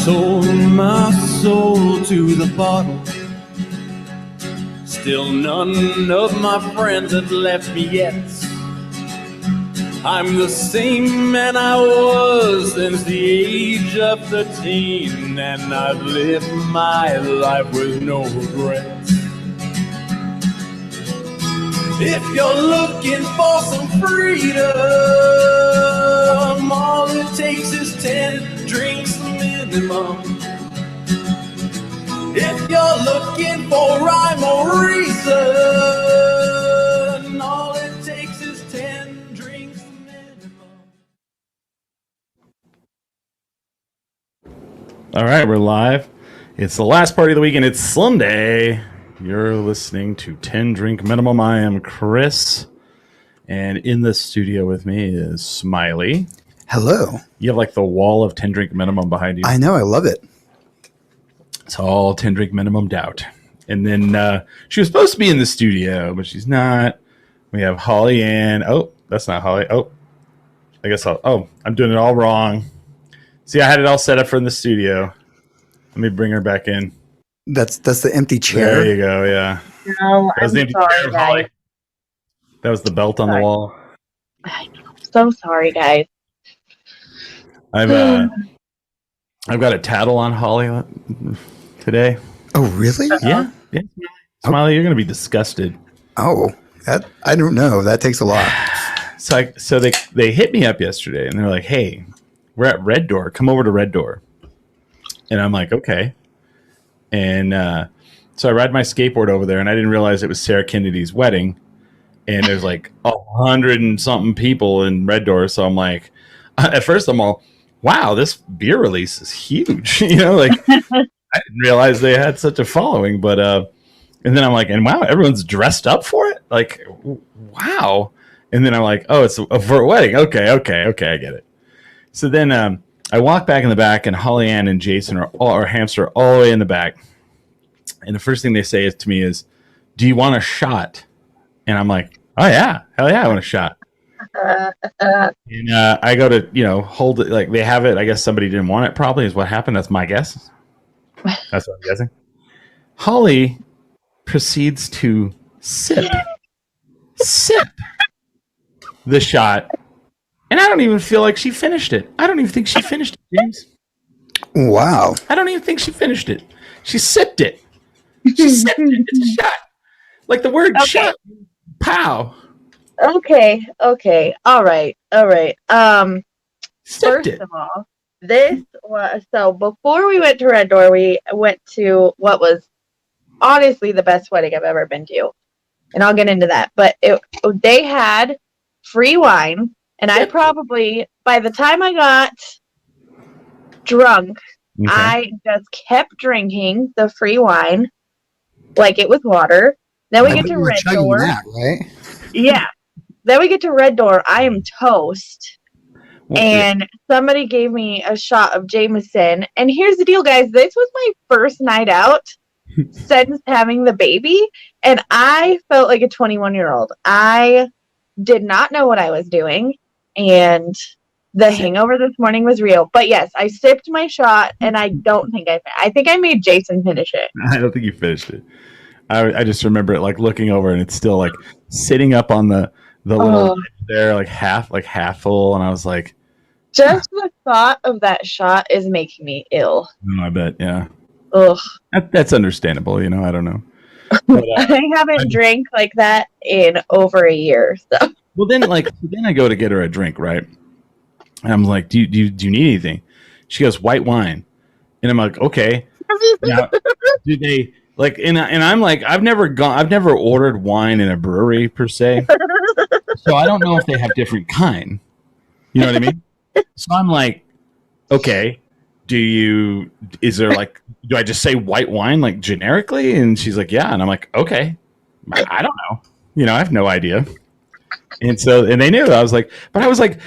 sold my soul to the bottle. Still none of my friends have left me yet. I'm the same man I was since the age of 13, and I've lived my life with no regrets. If you're looking for some freedom, all it takes is 10 drinks minimum. If you're looking for rhyme or reason, all it takes is 10 drinks minimum. All right, we're live. It's the last party of the week, and it's Sunday. You're listening to 10 Drink Minimum. I am Chris, and in the studio with me is Smiley. Hello. You have like the wall of 10 Drink Minimum behind you. I know, I love it. It's all 10 Drink Minimum out. And then she was supposed to be in the studio, but she's not. We have Holly Ann. Oh, that's not Holly. Oh, I guess I'm doing it all wrong. See, I had it all set up for in the studio. Let me bring her back in. That's the empty chair. There you go, yeah. No, That was I'm the empty sorry, chair, Holly. guys. That was the belt on the wall. I'm so sorry, guys. I've got a tattle on Holly today. Oh, really? Yeah. Smiley, you're gonna be disgusted. Oh, I don't know. That takes a lot. So they hit me up yesterday and they're like, "Hey, we're at Red Door. Come over to Red Door." And I'm like, "Okay." And so I ride my skateboard over there, and I didn't realize it was Sarah Kennedy's wedding. And there's like 100 and something people in Red Door. So I'm like, at first I'm all, wow, this beer release is huge. You know, like I didn't realize they had such a following. But and then I'm like, and wow, everyone's dressed up for it. Like, wow. And then I'm like, oh, it's for a wedding. Okay, I get it. So then I walk back in the back, and Holly Ann and Jason are Hamster all the way in the back. And the first thing they say to me is, "Do you want a shot?" And I'm like, "Oh yeah, hell yeah, I want a shot." And I go to hold it, like they have it. I guess somebody didn't want it. Probably is what happened. That's my guess. That's what I'm guessing. Holly proceeds to sip the shot. And I don't even feel like she finished it. I don't even think she finished it, James. Wow. I don't even think she finished it. She sipped it. She sipped it. It's a shot. Like the word shot. Pow. Okay. All right. Sipped First it. of all, this was so before we went to Red Door, we went to what was honestly the best wedding I've ever been to, and I'll get into that. But they had free wine. And I probably, by the time I got drunk, I just kept drinking the free wine like it was water. Then we get to Red Door. That, right? Yeah. Then we get to Red Door. I am toast. And somebody gave me a shot of Jameson. And here's the deal, guys. This was my first night out since having the baby. And I felt like a 21-year-old. I did not know what I was doing. And the hangover this morning was real. But yes, I sipped my shot, and I don't think I think I made Jason finish it. I don't think you finished it. I just remember it like looking over, and it's still like sitting up on the little there, like half full, and I was like, just the thought of that shot is making me ill. I bet, yeah. Ugh. That's understandable, I don't know. But, I haven't drank like that in over a year, so. Well, then I go to get her a drink, right? And I'm like, do you need anything? She goes, white wine. And I'm like, okay. Now, do they like? And I'm like, I've never ordered wine in a brewery per se, so I don't know if they have different kind. You know what I mean? So I'm like, okay. Do I just say white wine like generically? And she's like, yeah. And I'm like, okay. I don't know. I have no idea. And they knew. I was like I was like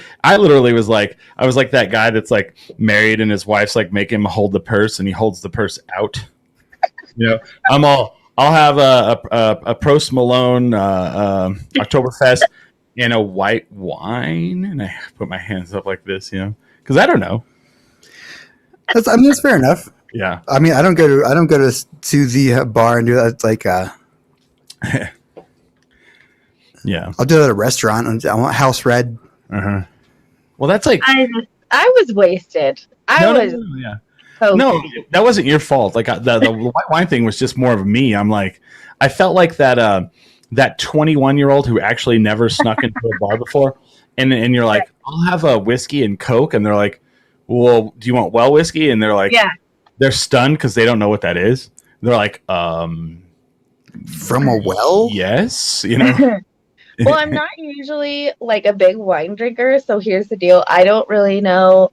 that guy that's like married and his wife's like making him hold the purse and he holds the purse out. I'll have a Prost Malone Oktoberfest and a white wine, and I put my hands up like this, because I don't know. That's fair enough. Yeah. I mean, I don't go to the bar and do that. It's like Yeah. I'll do that at a restaurant. I want house red. Uh-huh. Well, that's like I was wasted. I was yeah. toasted. No, that wasn't your fault. Like the white wine thing was just more of me. I'm like, I felt like that 21-year-old who actually never snuck into a bar before, and you're like, I'll have a whiskey and Coke, and they're like, well, do you want well whiskey? And they're like, Yeah. They're stunned because they don't know what that is. They're like, From a well? yes, you know. Well, I'm not usually like a big wine drinker, so here's the deal. I don't really know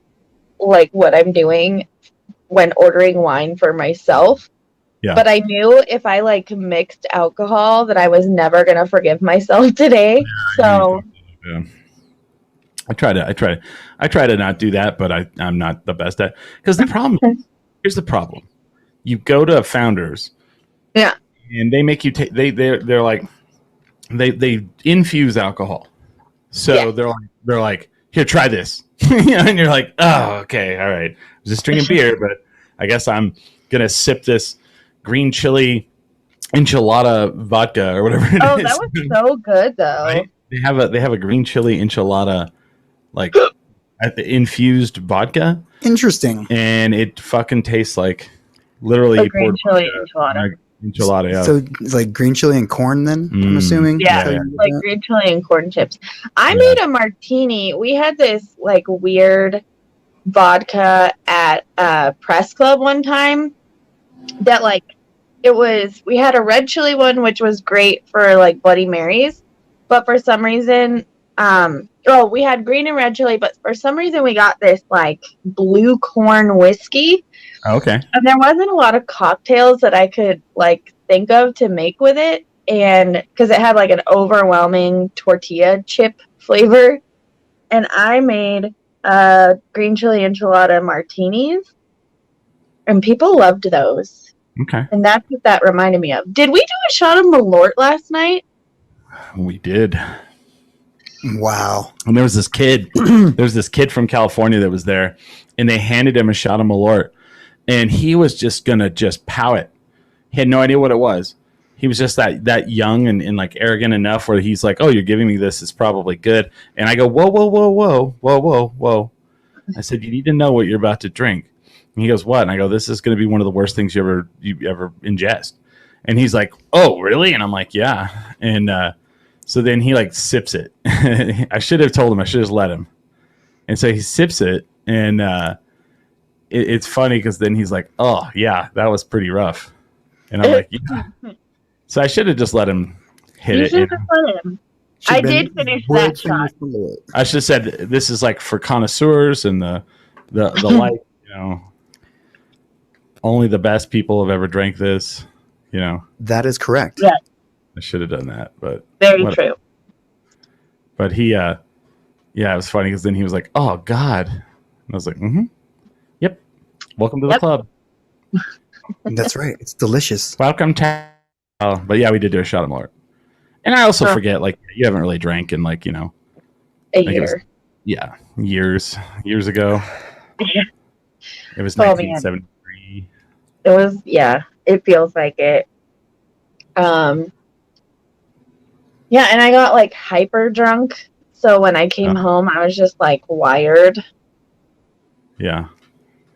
like what I'm doing when ordering wine for myself. Yeah. But I knew if I like mixed alcohol that I was never gonna forgive myself today. So Yeah. I try to not do that, but I'm not the best at, because the problem here's the problem. You go to Founders, yeah. and they make you take they're like they infuse alcohol. So Yeah. they're like, here, try this. And you're like, oh, okay, all right. I was just drinking beer, but I guess I'm gonna sip this green chili enchilada vodka or whatever it is. Oh, that was so good though. Right? They have a green chili enchilada, like at the infused vodka, Interesting. and it fucking tastes like literally A you green poured chili vodka on enchilada. a enchilada. Yeah. So it's like green chili and corn then, I'm Mm. assuming? Yeah, So yeah. you- like green chili and corn chips. I Yeah. made a martini. We had this like weird vodka at Press Club one time that like we had a red chili one which was great for like Bloody Marys, but for some reason we had green and red chili, but for some reason we got this like blue corn whiskey, Okay. and there wasn't a lot of cocktails that I could like think of to make with it, and because it had like an overwhelming tortilla chip flavor, and I made green chili enchilada martinis, and people loved those, Okay. and that's what that reminded me of. Did we do a shot of Malort last night? We did. Wow. And there was this kid from California that was there, and they handed him a shot of Malort, and he was just gonna just pow it. He had no idea what it was. He was just that young and like arrogant enough where he's like, oh, you're giving me this, it's probably good. And I go, whoa, whoa, whoa, whoa, whoa, whoa, whoa. I said, you need to know what you're about to drink. And he goes, what? And I go, this is going to be one of the worst things you ever ingest. And he's like, oh, really? And I'm like, yeah. And so then he like sips it. I should have told him. I should have just let him. And so he sips it, and it's funny because then he's like, oh, yeah, that was pretty rough. And I'm like, yeah. So I should have just let him hit You it. should have let him. I did finish that shot. I should have said this is like for connoisseurs and the like, you know, only the best people have ever drank this, you know. That is correct. Yeah. I should have done that, but Very what- true. But he yeah, it was funny because then he was like, oh God. And I was like, yep. Welcome to the Yep. club. That's right. It's delicious. Welcome to but yeah, we did do a shot of Malort. And I also Huh. forget, like, you haven't really drank in like, you know, A think it was- year. yeah, years ago. Yeah. It was Oh, man. 1973. It was, yeah, it feels like it. Yeah, and I got like hyper drunk. So when I came home, I was just like wired. Yeah.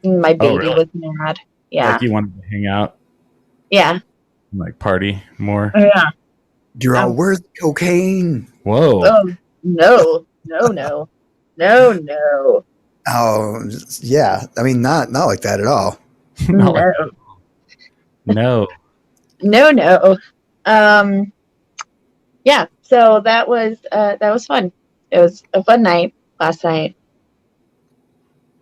My baby really? was mad. Yeah. Like you wanted to hang out Yeah. and like party more. Yeah. Draw, where's the cocaine? Whoa. Oh, no. No. Oh, yeah. I mean, not like that at all. Not like- No. no. No. Yeah, so that was fun. It was a fun night last night.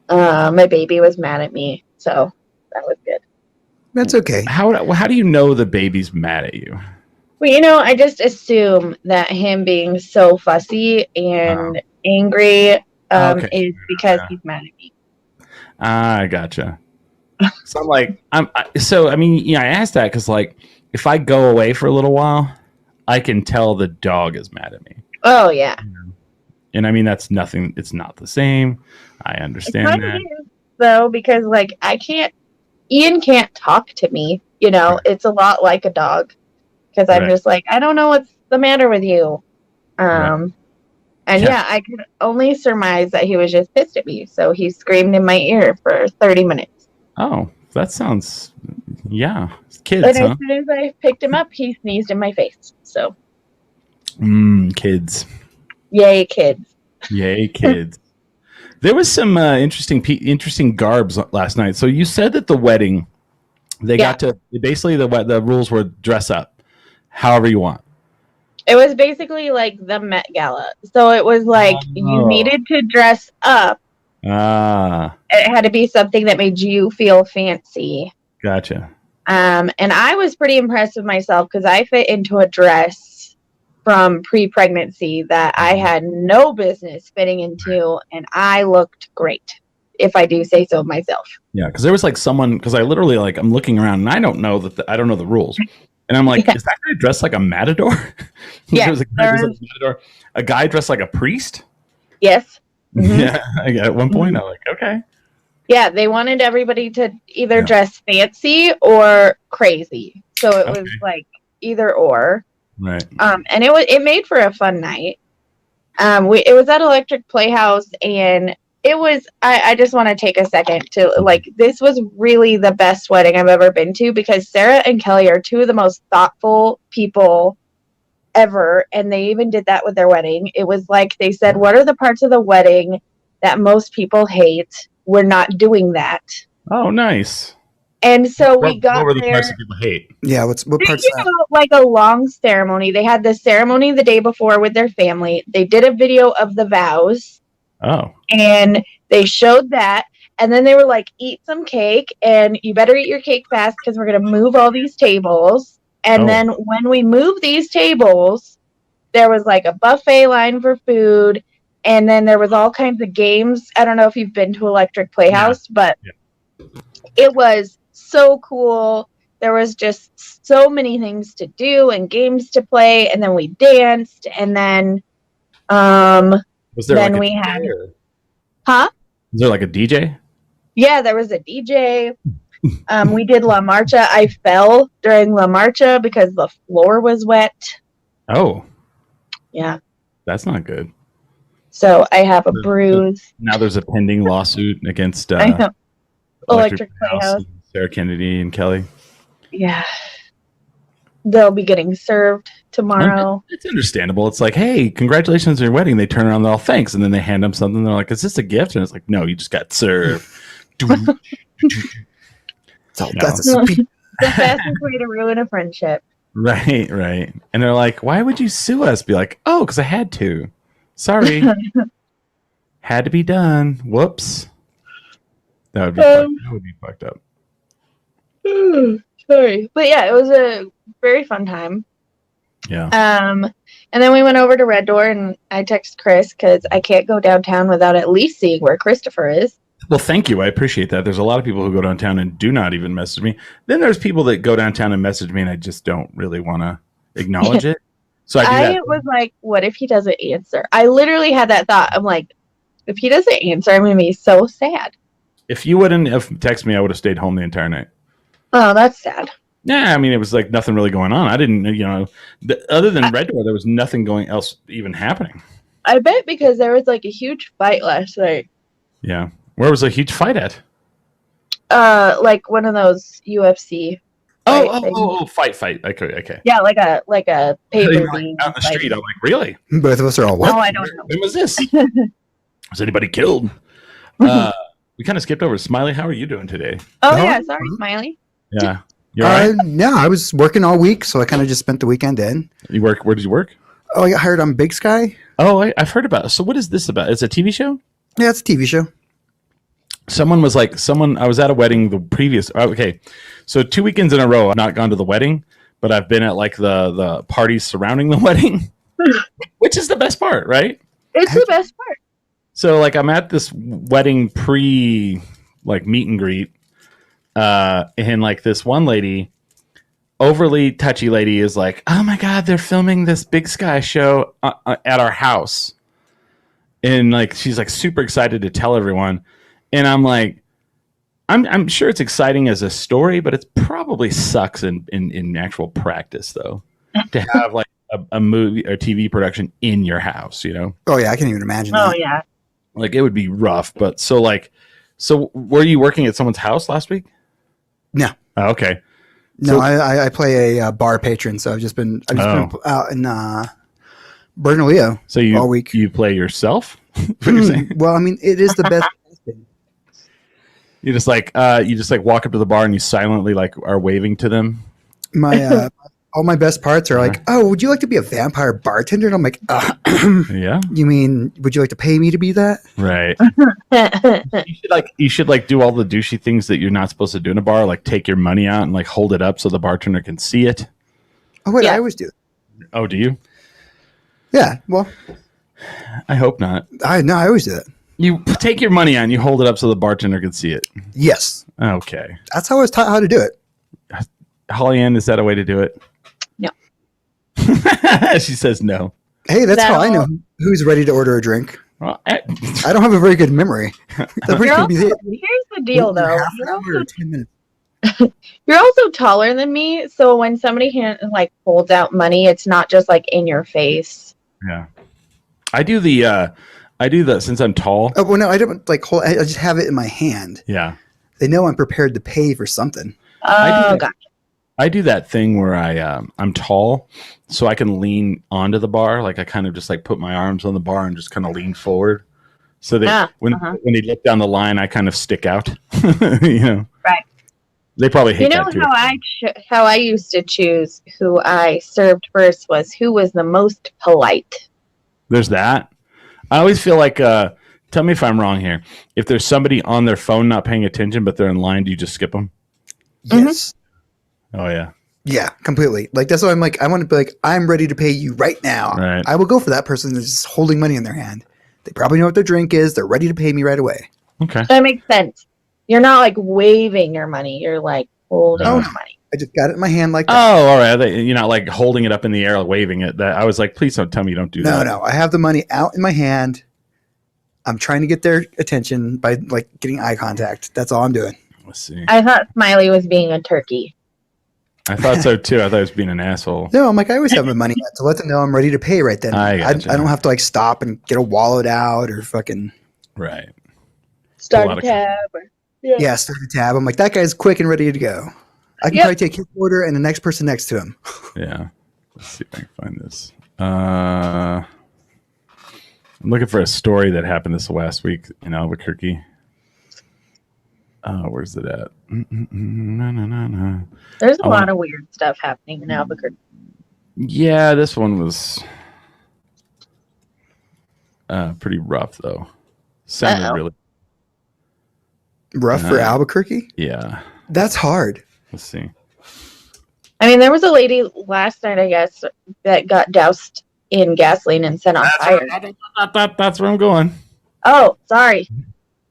My baby was mad at me, so that was good. That's okay. How do you know the baby's mad at you? Well, I just assume that him being so fussy and angry Okay. is because Yeah. he's mad at me. I gotcha. So I'm like, I mean, yeah, I asked that because like, if I go away for a little while, I can tell the dog is mad at me. Oh yeah, And I mean, that's nothing. It's not the same. I understand kind of that. is. though, because like Ian can't talk to me. You know, it's a lot like a dog because I'm Right. just like, I don't know what's the matter with you. Right. And Yeah. yeah, I could only surmise that he was just pissed at me. So he screamed in my ear for 30 minutes. Oh, that sounds, yeah. Kids, And huh? as soon as I picked him up, he sneezed in my face. So, Kids. yay, kids. Yay, kids. There was some interesting garbs last night. So you said that the wedding, they got to, basically the rules were dress up however you want. It was basically like the Met Gala. So it was like you needed to dress up. Ah, It had to be something that made you feel fancy. gotcha. And I was pretty impressed with myself because I fit into a dress from pre-pregnancy that I had no business fitting into, and I looked great, if I do say so myself. Yeah, because there was like someone, because I literally like I'm looking around and I don't know I don't know the rules, and I'm like, is that guy dressed like a matador? Yeah, There was a guy dressed like a matador. A guy dressed like a priest. Yes. Mm-hmm. Yeah, at one point I'm like, okay. Yeah, they wanted everybody to either dress fancy or crazy, so it was like either or. Right. And it made for a fun night. It was at Electric Playhouse, and it was. I just want to take a second to like. This was really the best wedding I've ever been to because Sarah and Kelly are two of the most thoughtful people ever, and they even did that with their wedding. It was like they said, "What are the parts of the wedding that most people hate? We're not doing that." Oh, nice. And so we got what were the there. parts that people hate? Yeah, what parts? Like a long ceremony. They had the ceremony the day before with their family. They did a video of the vows. Oh. And they showed that. And then they were like, eat some cake. And you better eat your cake fast because we're going to move all these tables. And then when we move these tables, there was like a buffet line for food. And then there was all kinds of games. I don't know if you've been to Electric Playhouse, but it was so cool. There was just so many things to do and games to play, and then we danced, and then was there then like we DJ had or? Huh? Was there like a DJ? Yeah, there was a DJ. We did La Marcha. I fell during La Marcha because the floor was wet. Oh. Yeah. That's not good. So I have a bruise. Now there's a pending lawsuit against I know. Electric Playhouse. Sarah Kennedy and Kelly. Yeah. They'll be getting served tomorrow. It's understandable. It's like, hey, congratulations on your wedding. They turn around, they're all thanks, and then they hand them something. They're like, is this a gift? And it's like, no, you just got served. So that's the fastest way to ruin a friendship. Right, right. And they're like, why would you sue us? Be like, oh, because I had to. Sorry. Had to be done. Whoops. That would be fucked up. Sorry. But yeah, it was a very fun time. Yeah. And then we went over to Red Door, and I texted Chris because I can't go downtown without at least seeing where Christopher is. Well, thank you. I appreciate that. There's a lot of people who go downtown and do not even message me. Then there's people that go downtown and message me, and I just don't really want to acknowledge it. So I was like, what if he doesn't answer? I literally had that thought. I'm like, if he doesn't answer, I'm going to be so sad. If you wouldn't have texted me, I would have stayed home the entire night. Oh, that's sad. Yeah, I mean, it was like nothing really going on. I didn't, other than Red Door, there was nothing else even happening. I bet because there was like a huge fight last night. Yeah. Where was a huge fight at? Like one of those UFC. Fight. Okay. Yeah, like a pay-per-view. Like, out in the street. I'm like, really? Both of us are all what? No, I don't know. When was this? Was anybody killed? We kind of skipped over. Smiley, how are you doing today? Oh, yeah. Sorry, Smiley. Yeah. You all right? Yeah, I was working all week, so I kind of just spent the weekend in. You work? Where did you work? Oh, I got hired on Big Sky. Oh, I've heard about it. So what is this about? It's a TV show? Yeah, it's a TV show. I was at a wedding so 2 weekends in a row I've not gone to the wedding, but I've been at like the parties surrounding the wedding, which is the best part, right? It's the best part. So like I'm at this wedding meet and greet, and like this one lady, overly touchy lady, is like, oh my god, they're filming this Big Sky show at our house, and like she's like super excited to tell everyone. And I'm like, I'm sure it's exciting as a story, but it probably sucks in actual practice though to have like a movie or TV production in your house. Oh yeah, I can't even imagine. Oh that. yeah. Like it would be rough. But so were you working at someone's house last week? No. Oh, okay. No, So- I play a bar patron, so I've just been Oh. out in Bernalillo So you all week. you play yourself? What you're saying? Well, I mean, it is the best. You just like walk up to the bar and you silently like are waving to them. My all my best parts are like, oh, would you like to be a vampire bartender? And I'm like, Yeah. you mean, would you like to pay me to be that? Right. You should do all the douchey things that you're not supposed to do in a bar, like take your money out and like hold it up so the bartender can see it. Oh wait, Yeah. I always do. Oh, do you? Yeah, well, I hope not. I always do that. You take your money out and you hold it up so the bartender can see it. Yes, Okay. that's how I was taught how to do it. Holly Ann, is that a way to do it? No. She says no. Hey, that's how I No. know who's ready to order a drink. Well, I don't have a very good memory. The person You're could be also, there here's the deal, in though. half an hour or 10 minutes. You're also taller than me, so when somebody holds out money, it's not just like in your face. yeah. I do the since I'm tall. Oh well, no, I don't like hold. I just have it in my hand. Yeah. They know I'm prepared to pay for something. I do Oh, that. gotcha. I do that thing where I'm tall, so I can lean onto the bar. Like I kind of just like put my arms on the bar and just kind of lean forward. So that when they look down the line, I kind of stick out. Right. They probably hate You know that too. how I used to choose who I served first was who was the most polite. There's that. I always feel like, tell me if I'm wrong here. If there's somebody on their phone not paying attention, but they're in line, do you just skip them? Yes. Oh yeah. Yeah, completely. Like that's why I'm like, I want to be like, I'm ready to pay you right now. Right. I will go for that person that's just holding money in their hand. They probably know what their drink is. They're ready to pay me right away. Okay. That makes sense. You're not like waving your money. You're like holding Oh. your money. I just got it in my hand like that. Oh, all right. You're not like holding it up in the air, waving it. That I was like, please don't tell me you don't do that. No. I have the money out in my hand. I'm trying to get their attention by like getting eye contact. That's all I'm doing. Let's see. I thought Smiley was being a turkey. I thought so too. I thought I was being an asshole. No, I'm like, I always have my money out to let them know I'm ready to pay right then. I I gotcha. don't have to like stop and get a wallet out or fucking Right. Start lot a of- tab. yeah, start a tab. I'm like, that guy's quick and ready to go. I can Yep. probably take his order and the next person next to him. Yeah. Let's see if I can find this. I'm looking for a story that happened this last week in Albuquerque. Where's it at? No. There's a Oh. lot of weird stuff happening in Albuquerque. Yeah, this one was pretty rough though. Sounded Uh-oh. really. Rough for Uh, Albuquerque? Yeah. That's hard. Let's see. I mean, there was a lady last night, I guess, that got doused in gasoline and set on fire. That's where I'm going. Oh, sorry.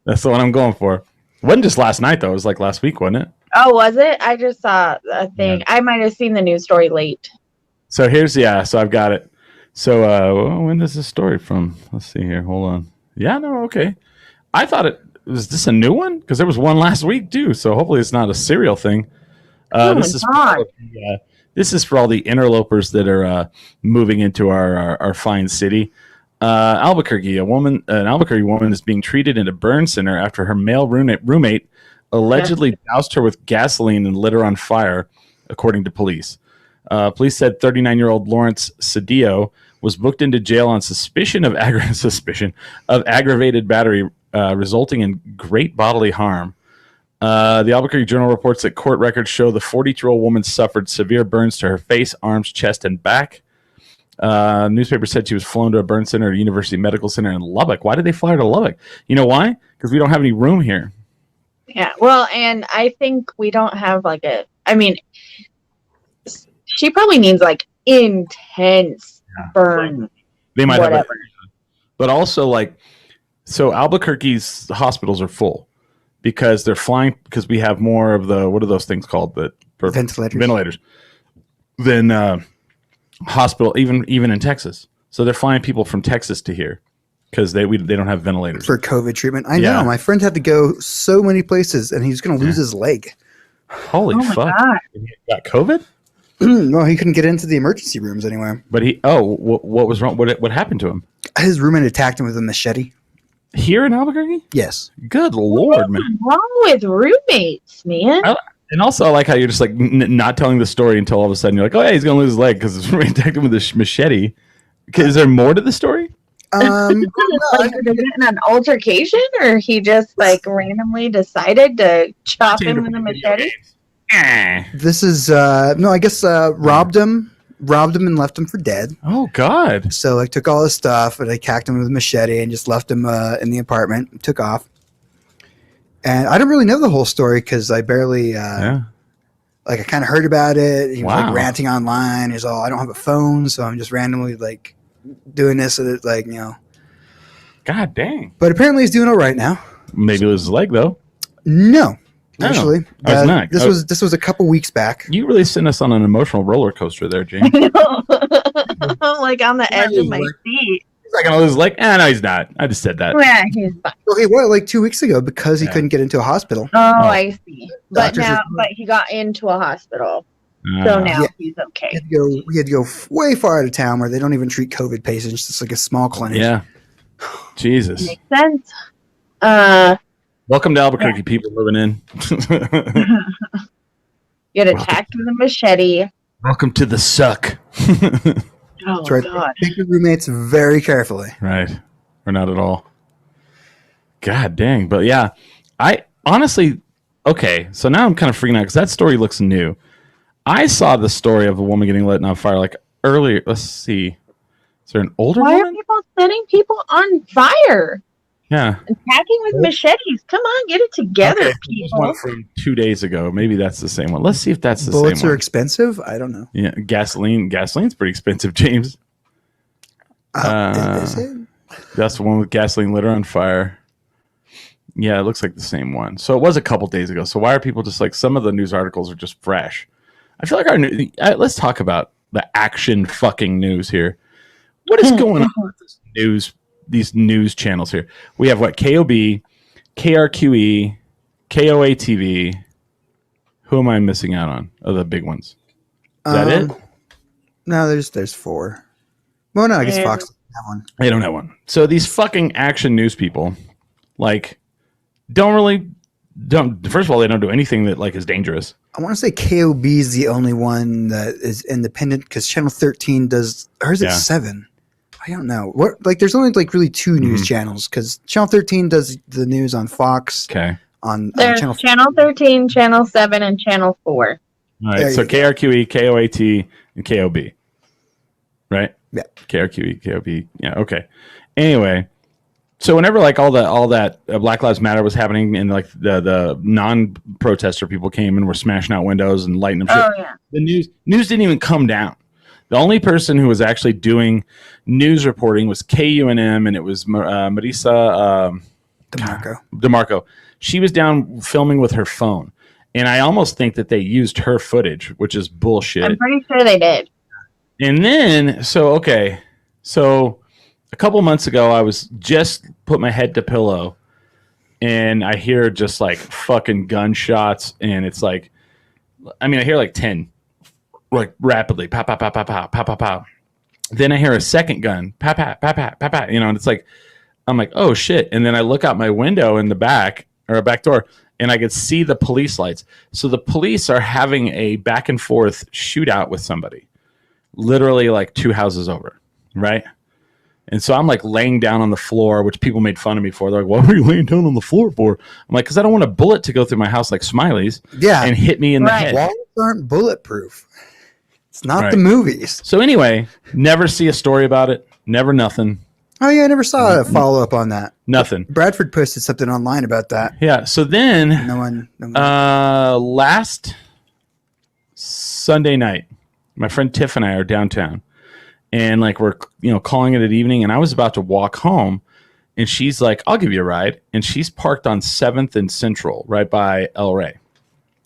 That's the one I'm going for. It wasn't just last night though. It was like last week, wasn't it? Oh, was it? I just saw a thing. I might have seen the news story late. So so I've got it. So when is this story from? Let's see here. Hold on. Yeah, no, okay. I thought was this a new one? Because there was one last week too. So hopefully it's not a serial thing. Oh This my is God. this is for all the interlopers that are moving into our fine city. Albuquerque, an Albuquerque woman is being treated in a burn center after her male roommate allegedly doused her with gasoline and lit her on fire, according to police. Police said 39-year-old Lawrence Cedillo was booked into jail on suspicion of aggravated battery, resulting in great bodily harm. The Albuquerque Journal reports that court records show the 42-year-old woman suffered severe burns to her face, arms, chest, and back. Newspaper said she was flown to a burn center at University Medical Center in Lubbock. Why did they fly her to Lubbock? You know why? Because we don't have any room here. Yeah. Well, and I think we don't have I mean, she probably needs like intense burn. They might have, Whatever. but also so Albuquerque's hospitals are full because they're flying because we have more of the what are those things called ventilators than hospital even in Texas. So they're flying people from Texas to here. because they don't have ventilators. For COVID treatment. I Yeah. know. My friend had to go so many places, and he's going to lose his leg. Holy Oh my fuck! God. He got COVID, Well, he couldn't get into the emergency rooms anywhere. but what was wrong? What happened to him? His roommate attacked him with a machete. Here in Albuquerque? Yes. Good lord, man! What's wrong with roommates, man? And also, I like how you're just like not telling the story until all of a sudden you're like, oh yeah, he's gonna lose his leg because his roommate attacked him with a machete. Okay, is there more to the story? Like, did they get in an altercation, or he just like randomly decided to chop him with a machete? This is no, I guess robbed him and left him for dead. Oh God! So like took all his stuff and I attacked him with a machete and just left him in the apartment. Took off. And I don't really know the whole story because I barely like I kind of heard about it. He was like ranting online. He's all, I don't have a phone, so I'm just randomly like doing this and it's like, God dang! But apparently he's doing all right now. Maybe lose his leg though. No, No, actually, I was not. This was a couple weeks back. You really sent us on an emotional roller coaster there, James. I'm like on the edge of my seat. He's not gonna lose his leg. No, he's not. I just said that. Yeah, he's fine. Well, he was like 2 weeks ago because he Yeah. couldn't get into a hospital. Oh, I see. But Doctors now, are- but he got into a hospital, so now Yeah. he's okay. We had to go way far out of town where they don't even treat COVID patients. It's like a small clinic. Yeah. Jesus. Makes sense. Welcome to Albuquerque, people living in. Get attacked with a machete. Welcome to the suck. Oh That's right. God. Pick your roommates very carefully. Right. Or not at all. God dang. But yeah, I honestly, okay, so now I'm kind of freaking out because that story looks new. I saw the story of a woman getting lit on fire like earlier. Let's see. Is there an older Why are woman? people setting people on fire? Yeah. Attacking with machetes. Come on, get it together, Okay, this people. one from 2 days ago. Maybe that's the same one. Let's see if that's the Bullets same are one. expensive. I don't know. Yeah, gasoline. Gasoline's pretty expensive, James. Is it? That's the one with gasoline lit on fire. Yeah, it looks like the same one. So it was a couple days ago. So why are people just like some of the news articles are just fresh? I feel like let's talk about the action fucking news here. What is going on with this news? These news channels here. We have what? KOB, KRQE, KOA TV. Who am I missing out on? Oh, the big ones. Is that it? No, there's 4. Well, no, I guess Yeah. Fox doesn't have one. They don't have one. So these fucking action news people, like, don't. First of all, they don't do anything that like is dangerous. I want to say KOB is the only one that is independent because Channel 13 does, or is it Yeah. 7? I don't know. What like there's only like really 2 news channels because Channel 13 does the news on Fox Okay. on There's Channel. Channel 13, Channel 7, and Channel 4. All right. There So you go. KRQE, KOAT, and KOB. Right? Yeah. KRQE, KOB. Yeah. Okay. Anyway, so whenever like all that Black Lives Matter was happening and like the non-protester people came and were smashing out windows and lighting them shit, Oh yeah. the news didn't even come down. The only person who was actually doing news reporting was KUNM, and it was Marisa DeMarco. She was down filming with her phone, and I almost think that they used her footage, which is bullshit. I'm pretty sure they did. And then, so a couple months ago, I was just put my head to pillow, and I hear just like fucking gunshots, and it's like, I mean, I hear like 10, like rapidly, pop, pop, pop, pop, pop, pop, pop, pop. Then I hear a second gun, pop, pop, pop, pop, pop, pop, and it's like, I'm like, oh shit. And then I look out my window in the back, or a back door, and I could see the police lights. So the police are having a back and forth shootout with somebody, literally like 2 houses over, right? And so I'm like laying down on the floor, which people made fun of me for. They're like, "Why are you laying down on the floor for?" I'm like, "Because I don't want a bullet to go through my house like Smiley's Yeah, and hit me in the Right. head." walls aren't bulletproof. It's not Right. the movies. So anyway, never see a story about it. Never nothing. Oh yeah, I never saw a follow up on that. Nothing. Bradford posted something online about that. Yeah. So then, No one. last Sunday night, my friend Tiff and I are downtown, and like we're calling it at evening, and I was about to walk home, and she's like, "I'll give you a ride," and she's parked on 7th and Central, right by El Rey.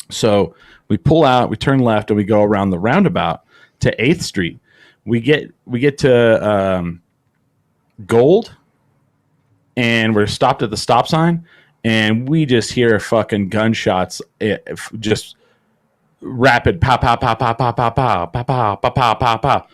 So we pull out, we turn left, and we go around the roundabout to 8th Street. We get to Gold, and we're stopped at the stop sign, and we just hear fucking gunshots, just rapid pow pow pow pow pow pow pow pow pow pow pow pow pow,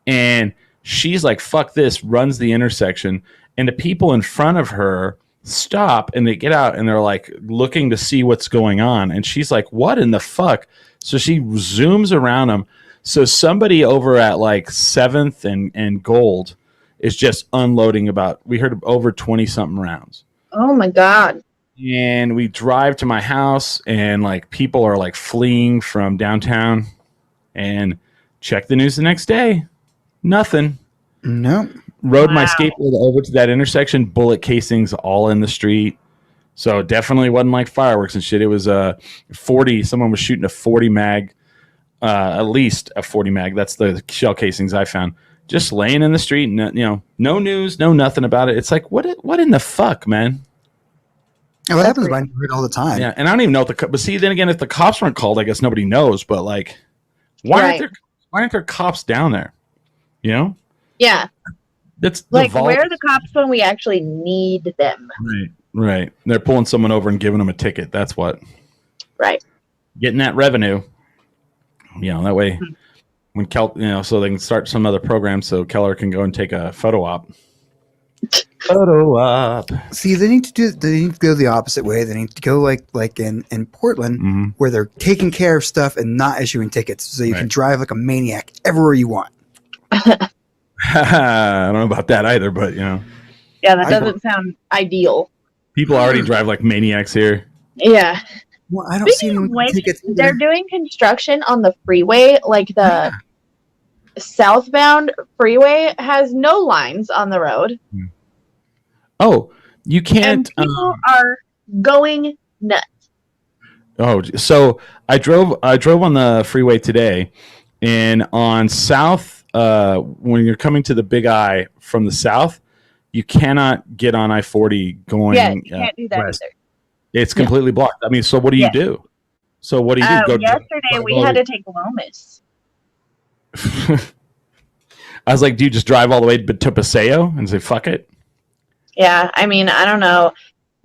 and she's like, "Fuck this!" Runs the intersection, and the people in front of her stop, and they get out, and they're like looking to see what's going on, and she's like, "What in the fuck?" So she zooms around them. So somebody over at like 7th and Gold is just unloading we heard over 20 something rounds. Oh my God. And we drive to my house, and like people are like fleeing from downtown, and check the news the next day. Nothing. No. Rode my skateboard over to that intersection, bullet casings all in the street. So definitely wasn't like fireworks and shit. It was 40. Someone was shooting a 40 mag, at least a 40 mag. That's the shell casings I found. Just laying in the street, and no news, no nothing about it. It's like, what in the fuck, man? Oh, it happens in my neighborhood all the time. Yeah, and I don't even know if but see, then again, if the cops weren't called, I guess nobody knows. But like, why aren't there cops down there? You know? Yeah. That's like, where are the cops when we actually need them? Right. They're pulling someone over and giving them a ticket. That's what. Right. Getting that revenue. That way, when so they can start some other program, so Keller can go and take a photo op. See, they need to go the opposite way. They need to go like in Portland, where they're taking care of stuff and not issuing tickets, so you can drive like a maniac everywhere you want. I don't know about that either, but yeah, that doesn't sound ideal. People already drive like maniacs here. Yeah. Well, I don't see anyone tickets either. They're doing construction on the freeway, like the southbound freeway has no lines on the road. Oh, you can't. And people are going nuts. Oh, so I drove on the freeway today, and on south, when you're coming to the Big I from the south, you cannot get on I-40 going. Yeah, you can't do that west. either. It's completely blocked. I mean, so what do you do? So what do you do? Yesterday we had to take Lomas. I was like, do you just drive all the way to Paseo and say fuck it? Yeah, I mean, I don't know.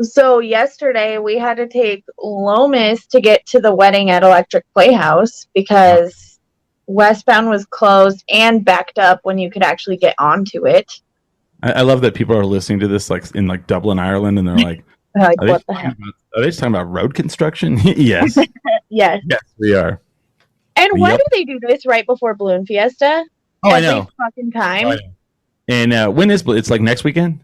So yesterday we had to take Lomas to get to the wedding at Electric Playhouse because westbound was closed and backed up when you could actually get onto it. I love that people are listening to this like in like Dublin, Ireland, and they're like, what the hell? Are they just talking about road construction? Yes. Yes. Yes, we are. And why do they do this right before Balloon Fiesta? Oh, I know. Fucking time. And when is it's like next weekend?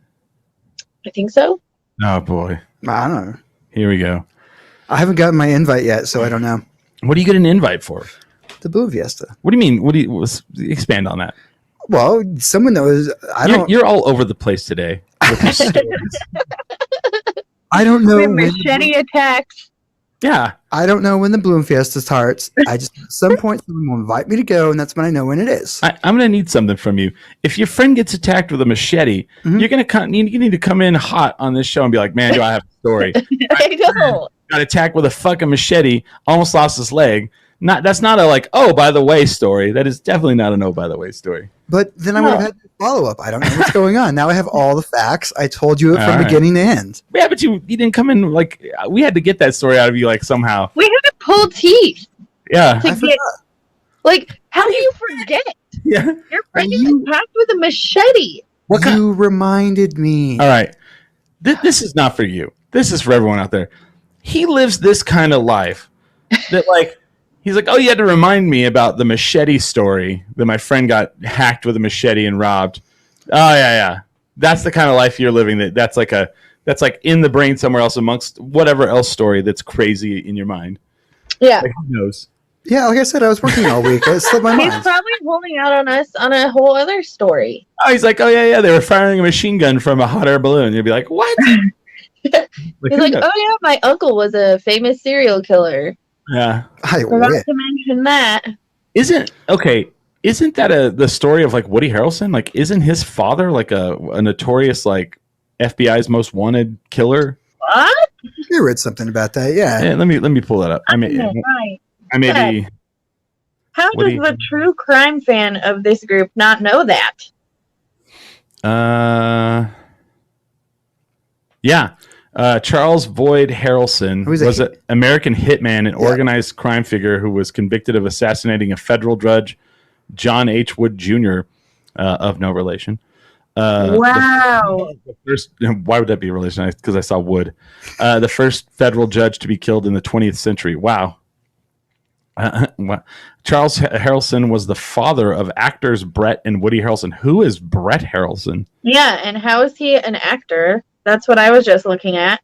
I think so. Oh boy. I don't know. Here we go. I haven't gotten my invite yet, so I don't know. What do you get an invite for? The Balloon Fiesta. What do you mean? Expand on that. Well, someone knows. You're all over the place today. I don't know. Machete attacks. Yeah. I don't know when the Balloon Fiesta starts. At some point someone will invite me to go, and that's when I know when it is. I'm going to need something from you. If your friend gets attacked with a machete, you're going to you need to come in hot on this show and be like, man, do I have a story? I know. Got attacked with a fucking machete, almost lost his leg. That's not a like, oh, by the way story. That is definitely not an oh, by the way story. But then I would have had to follow up. I don't know what's going on. Now I have all the facts. I told you it from beginning to end. Yeah, but you didn't come in like we had to get that story out of you like somehow. We had to pull teeth. Yeah. Like, how do you forget? Yeah. Your friend is attacked with a machete. You reminded me. All right. This is not for you. This is for everyone out there. He lives this kind of life that like he's like, oh, you had to remind me about the machete story that my friend got hacked with a machete and robbed. Oh, yeah. That's the kind of life you're living. That's like in the brain somewhere else amongst whatever else story that's crazy in your mind. Yeah. Like, who knows? Yeah, like I said, I was working all week. It slipped my mind. He's probably holding out on us on a whole other story. Oh, he's like, oh, yeah. They were firing a machine gun from a hot air balloon. You'd be like, what? He's like, oh, yeah, my uncle was a famous serial killer. Yeah. I forgot wish. to mention that. Isn't that the story of like Woody Harrelson? Like, isn't his father like a notorious like FBI's most wanted killer? What? You read something about that, yeah. Let me pull that up. How does the true crime fan of this group not know that? Yeah. Charles Boyd Harrelson was an American hitman and organized crime figure who was convicted of assassinating a federal judge, John H. Wood Jr., of no relation. Wow. The first, why would that be a relation? Because I saw Wood. The first federal judge to be killed in the 20th century. Wow. Charles Harrelson was the father of actors Brett and Woody Harrelson. Who is Brett Harrelson? Yeah, and how is he an actor? That's what I was just looking at.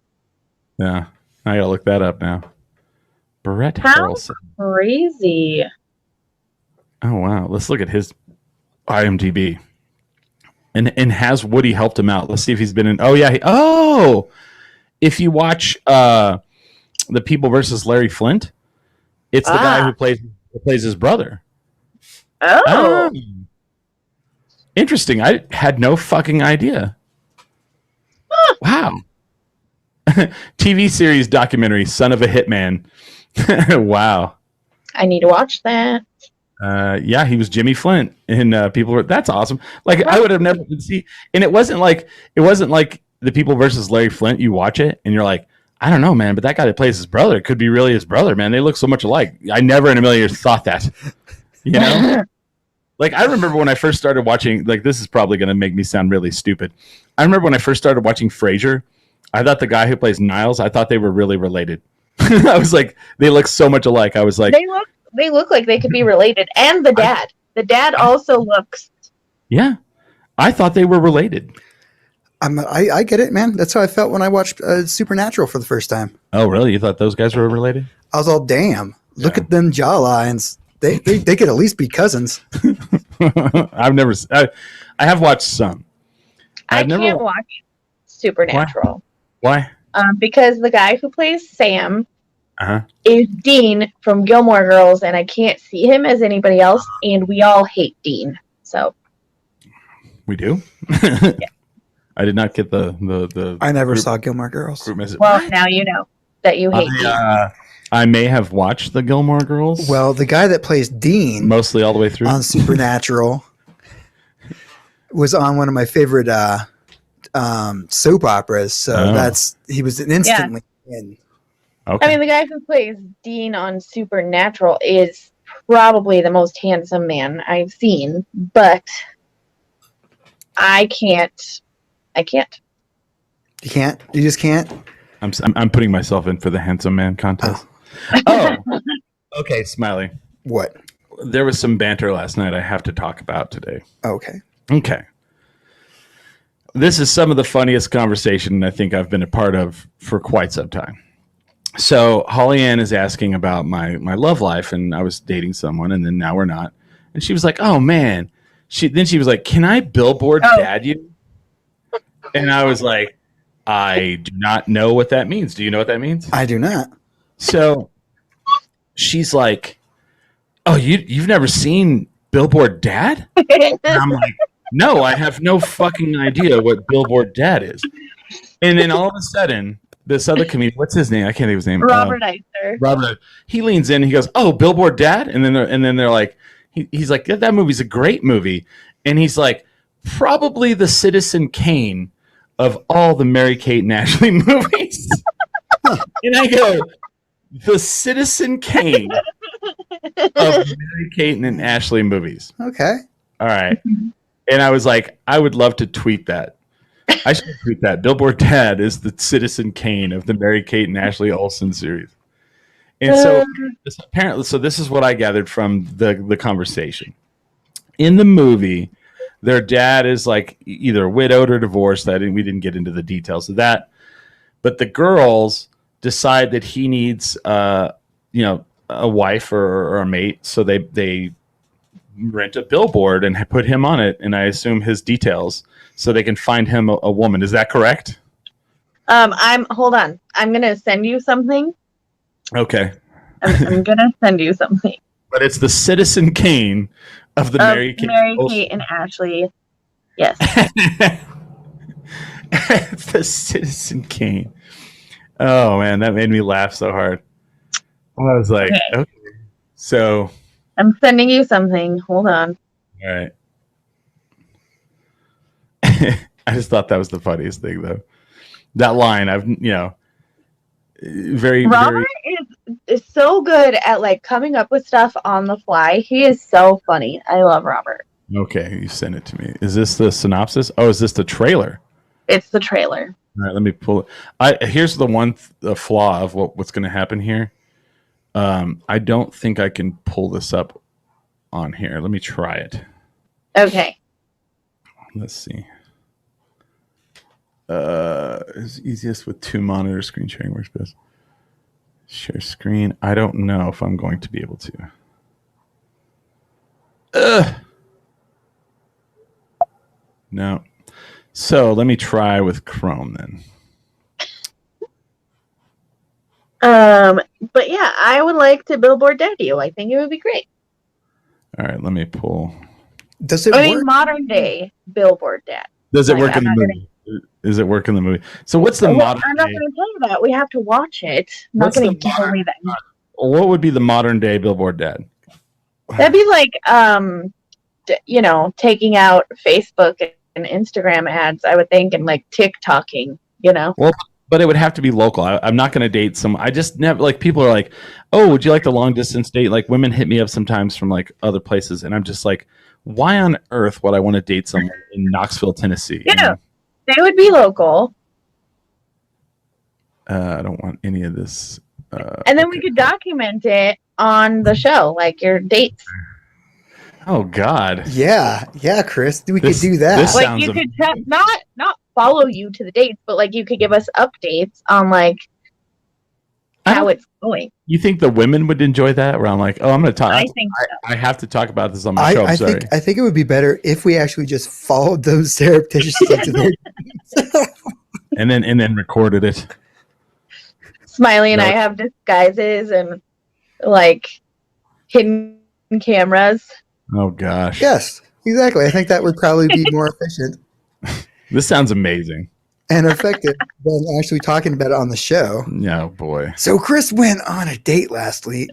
Yeah, I gotta look that up now. Brett Harrelson. Crazy. Oh wow, let's look at his IMDb. And has Woody helped him out? Let's see if he's been in. Oh yeah. If you watch The People versus Larry Flint, it's the guy who plays his brother. Oh. Interesting. I had no fucking idea. Wow. TV series documentary, Son of a Hitman. Wow. I need to watch that. Yeah, he was Jimmy Flint, and people were. That's awesome. Like I would have never see, and it wasn't like The People versus Larry Flint. You watch it, and you're like, I don't know, man, but that guy that plays his brother could be really his brother, man. They look so much alike. I never in a million years thought that. You know, like I remember when I first started watching. Like this is probably going to make me sound really stupid. I remember when I first started watching Frasier. I thought the guy who plays Niles, I thought they were really related. I was like, they look so much alike. I was like, they look like they could be related. And the dad also looks. Yeah, I thought they were related. I get it, man. That's how I felt when I watched Supernatural for the first time. Oh, really? You thought those guys were related? I was all, damn, look at them jaw lines. They could at least be cousins. I have watched some. I can't watch Supernatural. Why? Because the guy who plays Sam is Dean from Gilmore Girls, and I can't see him as anybody else, and we all hate Dean. So we do. Yeah. I did not get the. I never saw Gilmore Girls. Well, now you know that you hate Dean. I may have watched the Gilmore Girls. Well, the guy that plays Dean, mostly all the way through on Supernatural, was on one of my favorite soap operas. So he was instantly in. Okay. I mean, the guy who plays Dean on Supernatural is probably the most handsome man I've seen, but I can't. You can't? You just can't? I'm putting myself in for the handsome man contest. Oh. Okay, Smiley. What? There was some banter last night I have to talk about today. Okay. This is some of the funniest conversation I think I've been a part of for quite some time. So Holly Ann is asking about my love life, and I was dating someone, and then now we're not. And she was like, "Oh man." She was like, "Can I billboard dad you?" And I was like, "I do not know what that means. Do you know what that means?" I do not. So she's like, "Oh, you've never seen Billboard Dad?" And I'm like, "No, I have no fucking idea what Billboard Dad is." And then all of a sudden, this other comedian, what's his name? I can't think of his name. Robert Iser. Robert. He leans in. He goes, "Oh, Billboard Dad," and then they're like, he's like, "That movie's a great movie," and he's like, "Probably the Citizen Kane of all the Mary-Kate and Ashley movies." And I go, "The Citizen Kane of Mary-Kate and Ashley movies." Okay. All right. And I was like, I would love to tweet that. I should tweet that. Billboard Dad is the Citizen Kane of the Mary-Kate and Ashley Olsen series. And so this is what I gathered from the conversation. In the movie, their dad is like either widowed or divorced. We didn't get into the details of that. But the girls decide that he needs a wife or a mate, so they rent a billboard and put him on it, and I assume his details, so they can find him a woman. Is that correct? Hold on. I'm gonna send you something. Okay. I'm gonna send you something. But it's the Citizen Kane of the Mary-Kate and Ashley. Yes. It's the Citizen Kane. Oh man, that made me laugh so hard. I was like, okay. So I'm sending you something. Hold on. All right. I just thought that was the funniest thing, though. That line, I've very Robert is so good at like coming up with stuff on the fly. He is so funny. I love Robert. Okay, you sent it to me. Is this the synopsis? Oh, is this the trailer? It's the trailer. All right, let me pull it. Here's the flaw of what's going to happen here. I don't think I can pull this up on here. Let me try it. Okay. Let's see. It's easiest with 2 monitor screen sharing works best. Share screen. I don't know if I'm going to be able to. No. So let me try with Chrome then. But yeah, I would like to billboard dad you. I think it would be great. All right, let me pull. Does it work? Modern day billboard dad. Does it work in the movie? Does it work in the movie? So what's the modern I'm not day? going to tell you that. We have to watch it. I'm not going to give away that. What would be the modern day billboard dad? That'd be like, taking out Facebook and Instagram ads, I would think, and like TikToking, Well, but it would have to be local. I'm not going to date some. I just never like people are like, oh, would you like the long distance date? Like women hit me up sometimes from like other places, and I'm just like, why on earth would I want to date someone in Knoxville, Tennessee? Yeah, they would be local. I don't want any of this. And then we could document it on the show, like your dates. Oh God. Yeah, Chris, we could do that. Like you could not follow you to the dates, but like you could give us updates on like how it's going. You think the women would enjoy that? Where I'm like, oh, I'm going to talk. I think so. I have to talk about this on my show. I think it would be better if we actually just followed those surreptitiously into their and then recorded it. Smiley and I have disguises and like hidden cameras. Oh gosh. Yes, exactly. I think that would probably be more efficient. This sounds amazing. And effective than actually talking about it on the show. Yeah, boy. So Chris went on a date last week.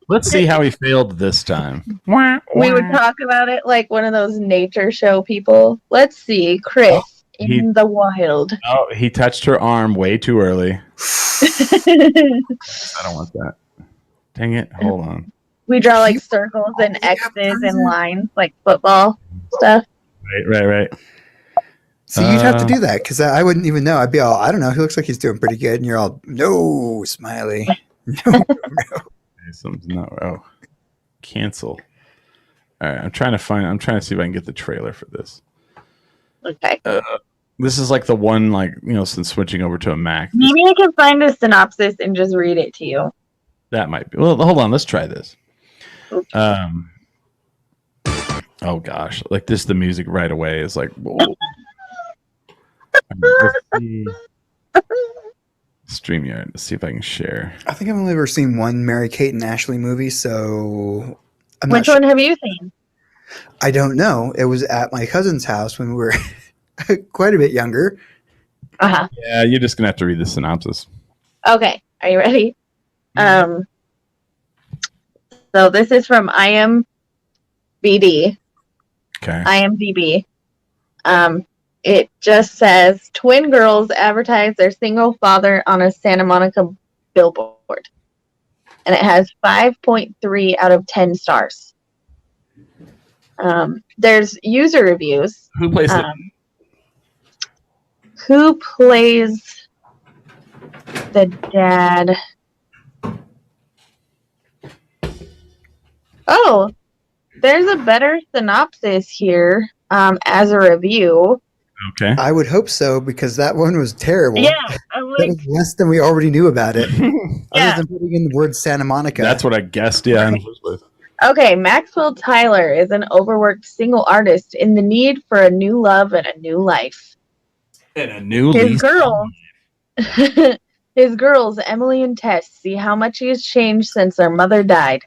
Let's see how he failed this time. We would talk about it like one of those nature show people. Let's see, Chris in the wild. Oh, he touched her arm way too early. I don't want that. Dang it. Hold on. We draw like circles and X's and lines, like football stuff. Right. So you'd have to do that because I wouldn't even know. I'd be all, I don't know. He looks like he's doing pretty good. And you're all, no, Smiley. No. Something's not. Oh, cancel. All right. I'm trying to see if I can get the trailer for this. Okay. This is like the one, like, since switching over to a Mac. Maybe I can find a synopsis and just read it to you. That might be. Well, hold on. Let's try this. Okay. Oh gosh, like this, the music right away is like, whoa. StreamYard. Let's see if I can share. I think I've only ever seen one Mary-Kate and Ashley movie, so I'm Which one have you seen? I don't know. It was at my cousin's house when we were quite a bit younger. Uh-huh. Yeah, you're just gonna have to read the synopsis. Okay. Are you ready? So this is from IMDb. Okay. IMDb. It just says twin girls advertise their single father on a Santa Monica billboard. And it has 5.3 out of 10 stars. There's user reviews. Who plays it? Who plays the dad? Oh, there's a better synopsis here as a review. Okay. I would hope so because that one was terrible. Yeah, I'm That like, was less than we already knew about it. Yeah. Other than putting in the word Santa Monica. That's what I guessed. Yeah. in the first place. okay, Maxwell Tyler is an overworked single artist in the need for a new love and a new life. And a new His lease. girl, his girls, Emily and Tess, see how much he has changed since their mother died.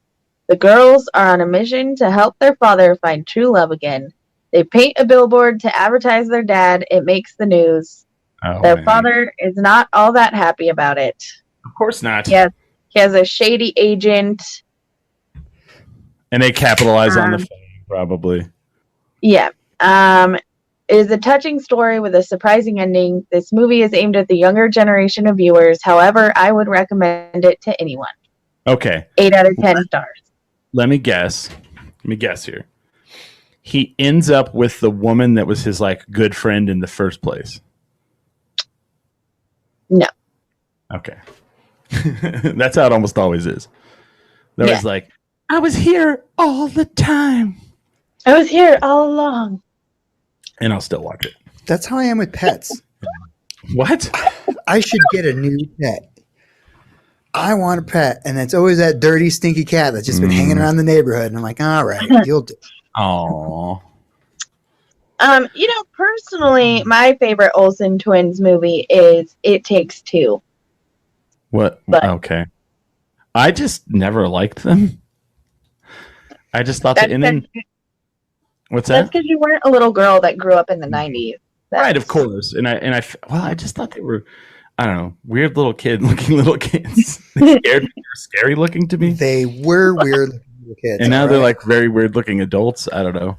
The girls are on a mission to help their father find true love again. They paint a billboard to advertise their dad. It makes the news. Oh, Their man. father is not all that happy about it. Of course not. He has a shady agent. And they capitalize on the fame, probably. Yeah. It is a touching story with a surprising ending. This movie is aimed at the younger generation of viewers. However, I would recommend it to anyone. Okay. 8 out of 10 stars. Let me guess. Here. He ends up with the woman that was his like good friend in the first place. No. Okay. That's how it almost always is. There was like, I was here all the time. I was here all along. And I'll still watch it. That's how I am with pets. What? I should get a new pet. I want a pet, and it's always that dirty, stinky cat that's just been hanging around the neighborhood. And I'm like, all right, you'll do. Oh. Personally, my favorite Olsen Twins movie is It Takes Two. What? Okay. I just never liked them. I just thought that. And then, what's that? That's because you weren't a little girl that grew up in the 90s. Right, of course. And I just thought they were, I don't know, weird little kids. They scary looking to me. They were weird little kids. And now they're like very weird looking adults. I don't know.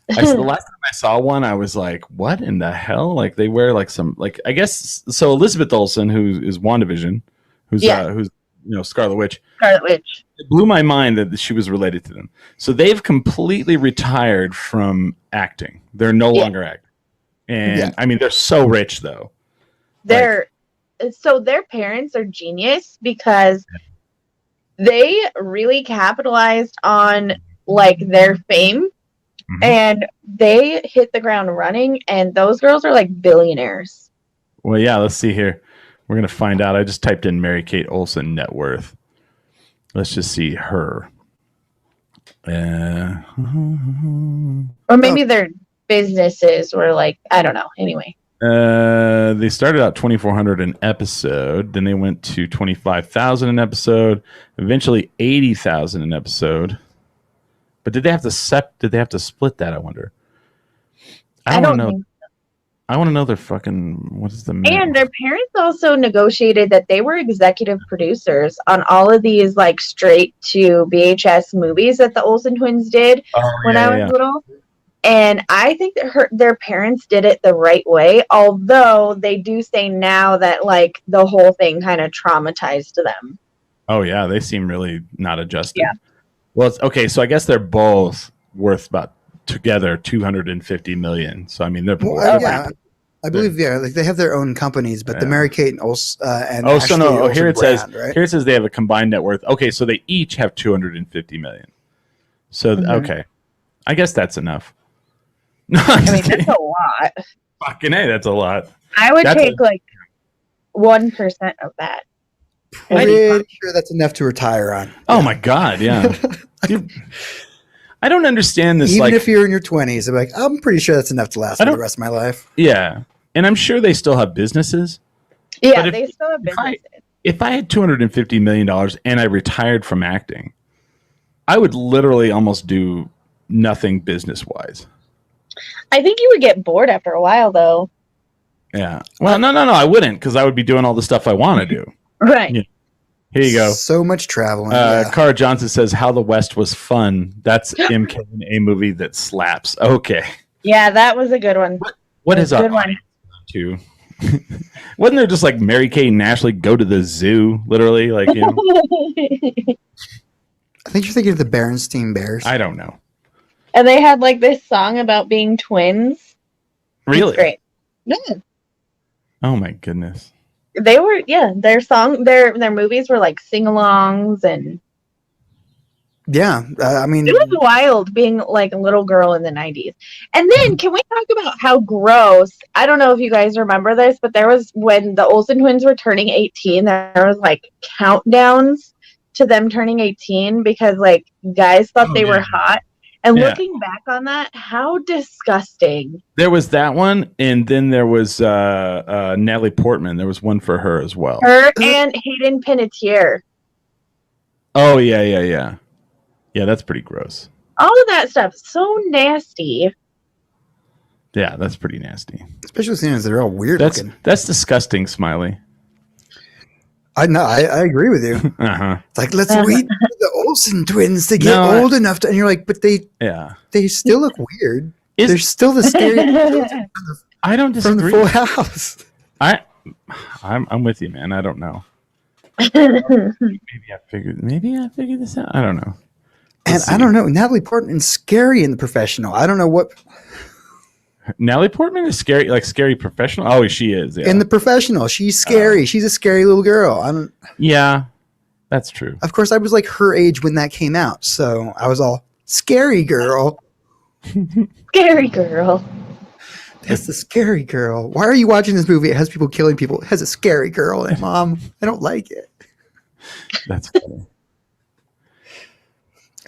The last time I saw one, I was like, what in the hell? Like they wear like some, like, I guess, so Elizabeth Olsen, who is WandaVision, who's Scarlet Witch. It blew my mind that she was related to them. So they've completely retired from acting. They're no longer acting. And I mean, they're so rich though. Their parents are genius because they really capitalized on like their fame and they hit the ground running, and those girls are like billionaires. Well, yeah, let's see here. We're going to find out. I just typed in Mary-Kate Olsen net worth. Let's just see her. Or maybe their businesses were like, I don't know. Anyway. They started out $2,400 an episode. Then they went to $25,000 an episode. Eventually $80,000 an episode. But did they have to split that? I wonder. I don't know. I want to know their fucking what is the and their parents also negotiated that they were executive producers on all of these like straight to VHS movies that the Olsen twins did when I was little. And I think that their parents did it the right way, although they do say now that like the whole thing kind of traumatized them. Oh yeah, they seem really not adjusted. Yeah. Well, it's, so I guess they're both worth about together $250 million. So I mean, they're I believe like they have their own companies, but the Mary-Kate and Olsen and here it brand, says right? Here it says they have a combined net worth. Okay, so they each have $250 million. So okay, I guess that's enough. No, I mean that's a lot. Fucking A, that's a lot. I would take like 1% of that. Pretty sure that's enough to retire on. Oh my god, yeah. Dude, I don't understand this. Even if you're in your 20s, I'm pretty sure that's enough to last for the rest of my life. Yeah, and I'm sure they still have businesses. Yeah, they still have businesses. If I had $250 million and I retired from acting, I would literally almost do nothing business-wise. I think you would get bored after a while, though. Yeah. Well, no, I wouldn't, because I would be doing all the stuff I want to do. Right. Yeah. Here you go. So much traveling. Cara Johnson says, How the West Was Fun. That's MK&A movie that slaps. Okay. Yeah, that was a good one. What is up? Good one. Too. Wasn't there just like Mary-Kate and Ashley go to the zoo, literally? Like, you know? I think you're thinking of the Berenstain Bears. I don't know. And they had like this song about being twins. Really? It's great. Yeah. Oh my goodness. They were, their movies were like sing-alongs and. Yeah, I mean, it was wild being like a little girl in the 90s. And then can we talk about how gross, I don't know if you guys remember this, but there was when the Olsen twins were turning 18, there was like countdowns to them turning 18 because like guys thought they were hot. And looking back on that, how disgusting. There was that one, and then there was Natalie Portman. There was one for her as well. Her and Hayden Panettiere. Oh, yeah. Yeah, that's pretty gross. All of that stuff, so nasty. Yeah, that's pretty nasty. Especially seeing as they're all weird looking. That's disgusting, Smiley. I know. I agree with you. It's like, let's wait for the Olsen twins to get old enough to, and you're like, but they still look weird. There's still the scary I don't from the disagree. Full House. I'm with you, man. I don't know. Maybe I figured this out. I don't know. And I don't know. Natalie Portman's scary in The Professional. I don't know what Natalie Portman is scary, like scary professional. Oh, she is. Yeah. in The Professional. She's scary. She's a scary little girl. I don't. Yeah, that's true. Of course, I was like her age when that came out, so I was all scary girl. Scary girl. That's the scary girl. Why are you watching this movie? It has people killing people. It has a scary girl in it, Mom. I don't like it. That's funny.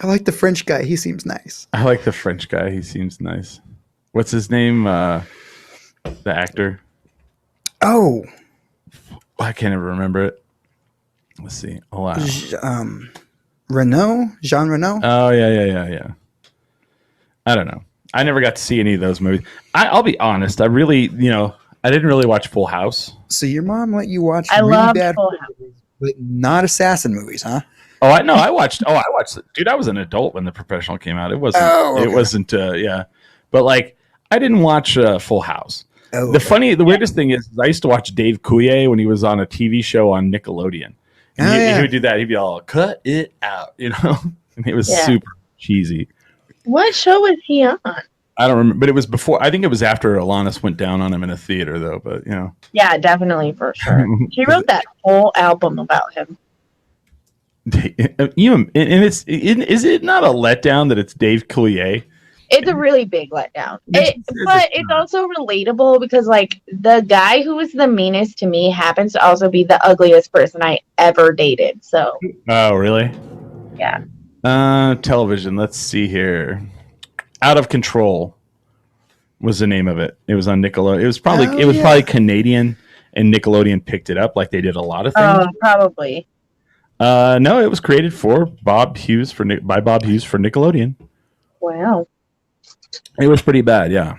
I like the French guy. He seems nice. I like the French guy. He seems nice. What's his name? The actor. Oh, I can't even remember it. Let's see. Oh wow. Jean Reno. Oh yeah. I don't know. I never got to see any of those movies. I'll be honest. I really, I didn't really watch Full House. So your mom let you watch I really love bad Full House. movies, but not assassin movies, huh? Oh, I watched. Dude, I was an adult when The Professional came out. It wasn't. Oh, okay. It wasn't. Yeah, but like, I didn't watch Full House. Oh, The weirdest thing is, I used to watch Dave Coulier when he was on a TV show on Nickelodeon. And he would do that. He'd be all, "Cut it out," and it was super cheesy. What show was he on? I don't remember, but it was before. I think it was after Alanis went down on him in a theater, though. But Yeah, definitely for sure. He wrote that whole album about him. and is it not a letdown that it's Dave Coulier? It's a really big letdown. But it's also relatable because, like, the guy who was the meanest to me happens to also be the ugliest person I ever dated. So. Oh, really? Yeah. Television. Let's see here. Out of Control was the name of it. It was on Nickelodeon. It was probably Canadian, and Nickelodeon picked it up like they did a lot of things. Oh, probably. No, it was created by Bob Hughes for Nickelodeon. Wow. It was pretty bad, yeah.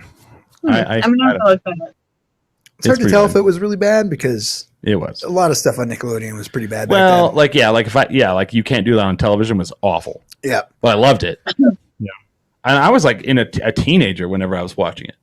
I'm not so excited. It's hard to tell if it was really bad because it was. A lot of stuff on Nickelodeon was pretty bad. Well, back then. like you can't do that on television was awful. Yeah, but I loved it. Yeah, and I was like a teenager whenever I was watching it.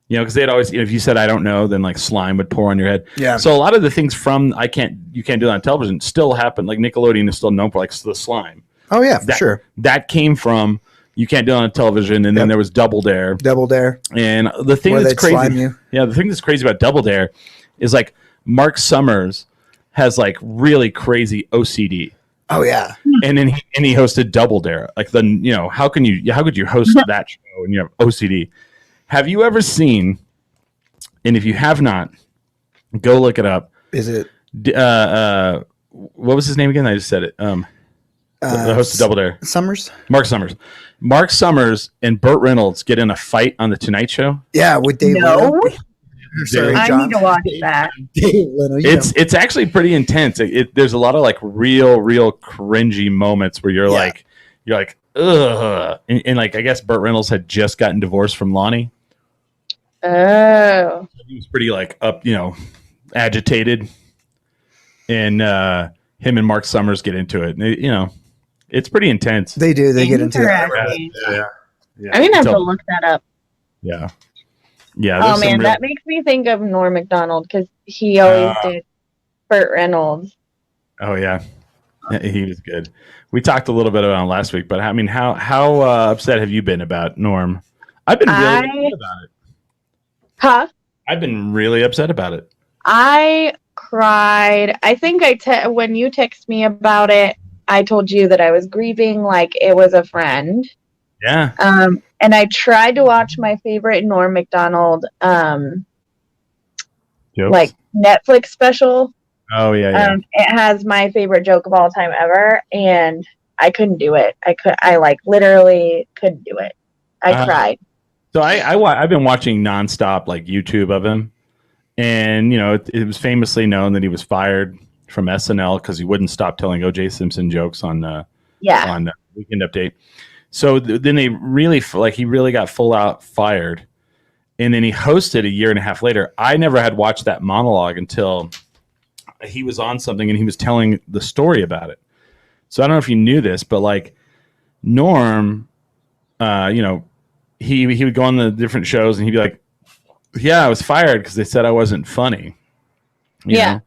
Because they'd always, if you said I don't know, then like slime would pour on your head. Yeah. So a lot of the things from you can't do that on television still happen. Like Nickelodeon is still known for like the slime. Oh yeah, for sure. That came from you can't do it on television, and then there was Double Dare. Double Dare. And the thing that's crazy, the thing that's crazy about Double Dare is like Mark Summers has like really crazy OCD. Oh yeah. And then he hosted Double Dare. Like how could you host that show and you have OCD? Have you ever seen? And if you have not, go look it up. Is it? What was his name again? I just said it. The host of Double Dare. Summers. Mark Summers. Mark Summers and Burt Reynolds get in a fight on the Tonight Show. Yeah, with Dave. No. Sorry, I need to watch that. Dave Leno, it's actually pretty intense. There's a lot of like real cringy moments where you're like ugh, and like I guess Burt Reynolds had just gotten divorced from Lonnie. Oh. He was pretty like up, agitated, and him and Mark Summers get into it. And it's pretty intense. They do. They get into it. Yeah. I'm gonna have to look that up. Yeah. Yeah. Oh man, that makes me think of Norm Macdonald because he always did Burt Reynolds. Oh yeah, he was good. We talked a little bit about it last week, but I mean, how upset have you been about Norm? I've been really upset about it. Huh? I've been really upset about it. I cried. I think when you text me about it, I told you that I was grieving like it was a friend. Yeah. And I tried to watch my favorite Norm Macdonald like Netflix special. Oh yeah. It has my favorite joke of all time ever, and I couldn't do it. I like literally couldn't do it. I cried. So I've been watching nonstop like YouTube of him, and it was famously known that he was fired from SNL because he wouldn't stop telling O.J. Simpson jokes on Weekend Update. So then he really got full out fired, and then he hosted a year and a half later. I never had watched that monologue until he was on something and he was telling the story about it. So I don't know if you knew this, but like Norm, he would go on the different shows and he'd be like, yeah, I was fired because they said I wasn't funny. You know?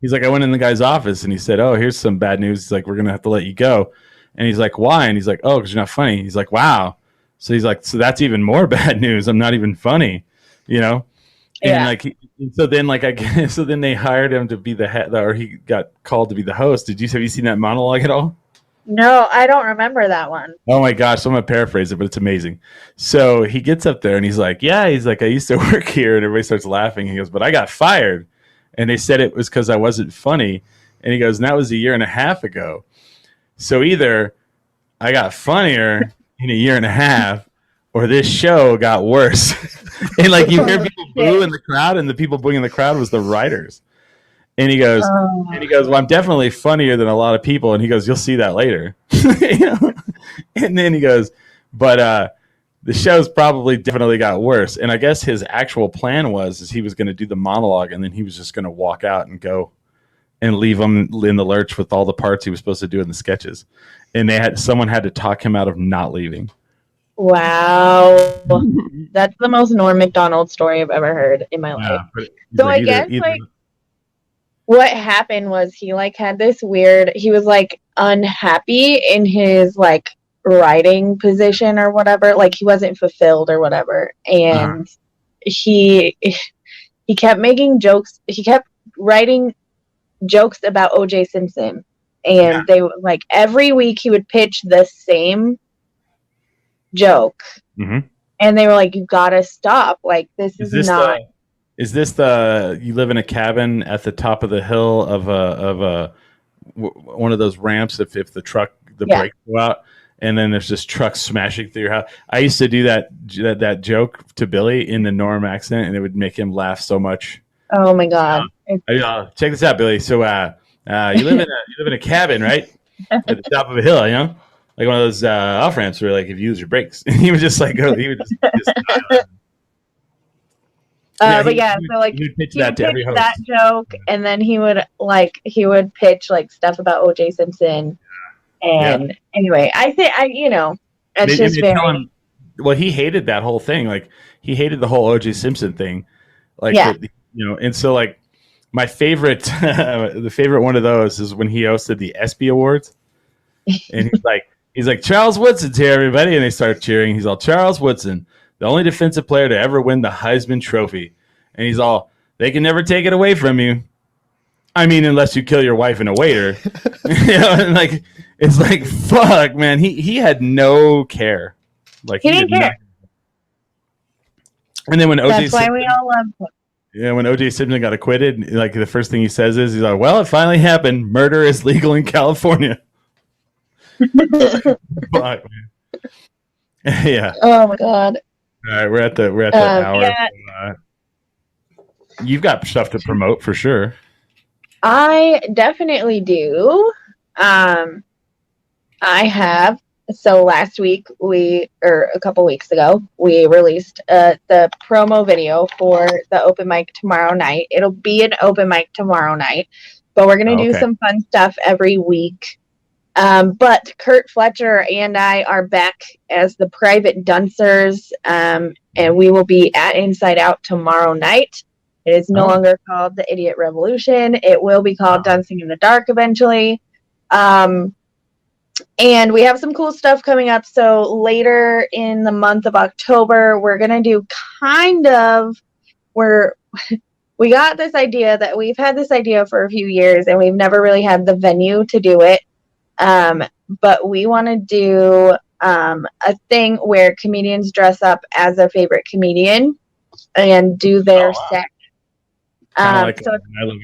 He's like, I went in the guy's office and he said, oh, here's some bad news. He's like, we're going to have to let you go. And he's like, why? And he's like, oh, because you're not funny. He's like, wow. So he's like, so that's even more bad news. I'm not even funny, you know? And like, so then like, so then they hired him to be the head, or he got called to be the host. Have you seen that monologue at all? No, I don't remember that one. Oh my gosh. So I'm going to paraphrase it, but it's amazing. So he gets up there and he's like, yeah, he's like, I used to work here. And everybody starts laughing. He goes, but I got fired. And they said it was because I wasn't funny. And he goes, and that was a year and a half ago. So either I got funnier in a year and a half, or this show got worse. And like you hear people boo in the crowd, and the people booing in the crowd was the writers. And he goes, well, I'm definitely funnier than a lot of people. And he goes, you'll see that later. You know? And then he goes, but the show's probably definitely got worse. And I guess his actual plan is he was going to do the monologue, and then he was just going to walk out and go and leave them in the lurch with all the parts he was supposed to do in the sketches. And someone had to talk him out of not leaving. Wow. That's the most Norm Macdonald story I've ever heard in my life. So I guess like what happened was he like had this weird, he was like unhappy in his like writing position or whatever. Like he wasn't fulfilled or whatever. And he kept making jokes. He kept writing jokes about O.J. Simpson. And they like every week he would pitch the same joke. Mm-hmm. And they were like, you gotta stop. Like this is not. Is this you live in a cabin at the top of the hill of one of those ramps if the brakes go out, and then there's this truck smashing through your house? I used to do that joke to Billy in the Norm accent, and it would make him laugh so much. Oh my god! Check this out, Billy. So you live in a cabin, right, at the top of a hill, you know, like one of those off ramps where like if you use your brakes, and he would just like go, he would just but yeah, so like he would pitch that joke, and then he would pitch like stuff about O.J. Simpson, and anyway, it's just very. Well, he hated that whole thing. Like he hated the whole O.J. Simpson thing, like and so like my favorite, the favorite one of those is when he hosted the ESPY Awards, and he's like Charles Woodson's here, everybody, and they start cheering. He's all Charles Woodson, the only defensive player to ever win the Heisman Trophy. And he's all, they can never take it away from you. I mean, unless you kill your wife and a waiter. You know, and like, it's like, fuck, man. He had no care. Like he didn't care. And then when O.J. That's why we all love him. Yeah, when O.J. Simpson got acquitted, like the first thing he says is, he's like, well, it finally happened. Murder is legal in California. Fuck, man. Yeah. Oh my god. All right, we're at the hour. Yeah. You've got stuff to promote for sure. I definitely do. I have. So last week a couple weeks ago, we released the promo video for the open mic tomorrow night. It'll be an open mic tomorrow night, but we're gonna do some fun stuff every week. But Kurt Fletcher and I are back as the Private Duncers, and we will be at Inside Out tomorrow night. It is no longer called the Idiot Revolution. It will be called Dancing in the Dark eventually. And we have some cool stuff coming up. So later in the month of October, we're going to do we got this idea that we've had this idea for a few years, and we've never really had the venue to do it. But we want to do a thing where comedians dress up as their favorite comedian and do their set. So it's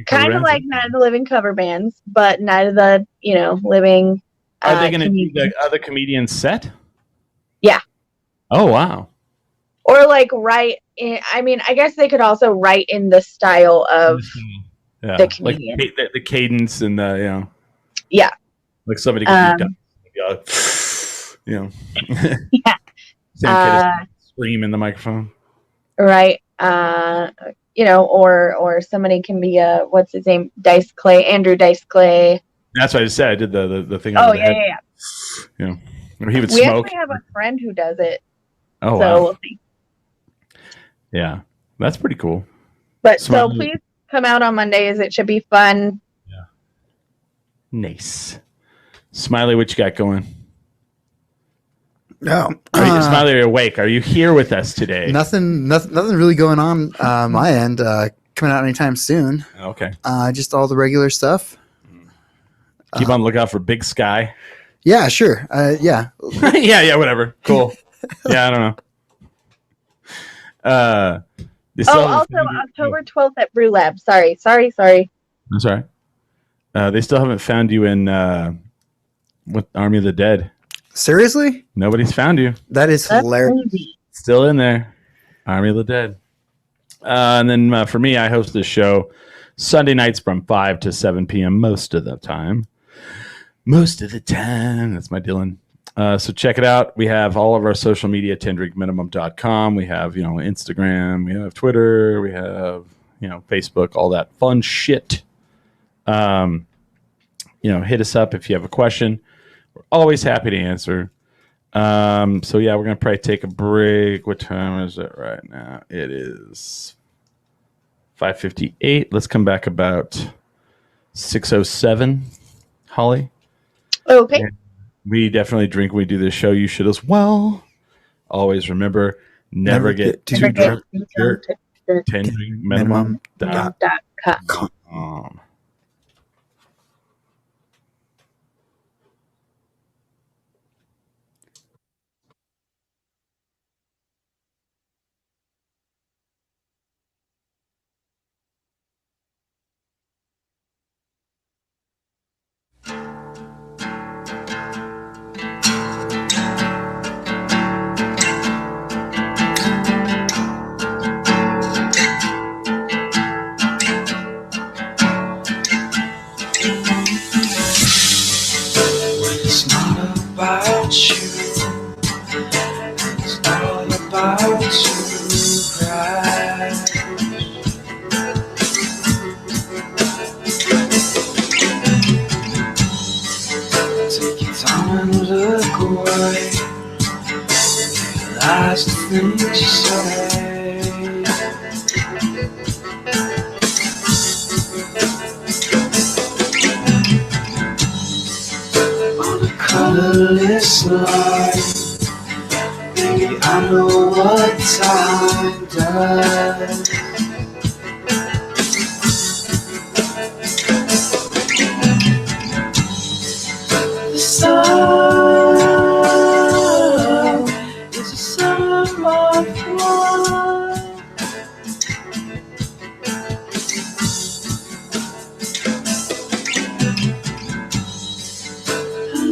kind of like Night of the Living cover bands, but Night of the Living. Are they going to do the other comedians' set? Yeah. Oh wow. Or like write in. I mean, I guess they could also write in the style of the comedian, like the cadence and the Yeah. Like somebody could scream in the microphone. Right. Or somebody can be what's his name? Andrew Dice Clay. That's what I said. I did the thing. Oh yeah. Or he would we smoke. actually have a friend who does it. Oh, so wow. we'll see. Yeah, that's pretty cool. But Smart. so please come out on Mondays. It should be fun. Yeah. Nice. Smiley, what you got going? No, Smiley, are you awake? Are you here with us today? nothing really going on my end. Coming out anytime soon. Okay. Just all the regular stuff. Keep on the lookout for Big Sky. Yeah, sure. Yeah. yeah, whatever. Cool. Yeah, I don't know. Also October 12th at Brew Lab. Sorry. That's all right. They still haven't found you in with Army of the Dead. Seriously? Nobody's found you. That's hilarious. Crazy. Still in there. Army of the Dead. And then for me, I host this show Sunday nights from 5 to 7 p.m. most of the time. That's my Dylan. So check it out. We have all of our social media, 10drinkminimum.com. We have, Instagram. We have Twitter. We have, Facebook, all that fun shit. Hit us up if you have a question. We're always happy to answer. So yeah, we're going to probably take a break. What time is it right now? It is 5:58. Let's come back about 6:07, Holly. Okay. And we definitely drink when we do this show. You should as well. Always remember, never get too drunk. 10drinkminimum.com. It's not about you. It's all about you. Cry. Take your time and look away. Realize the things you say. Colorless light. Baby, I know what time does. The sun is a summer of love.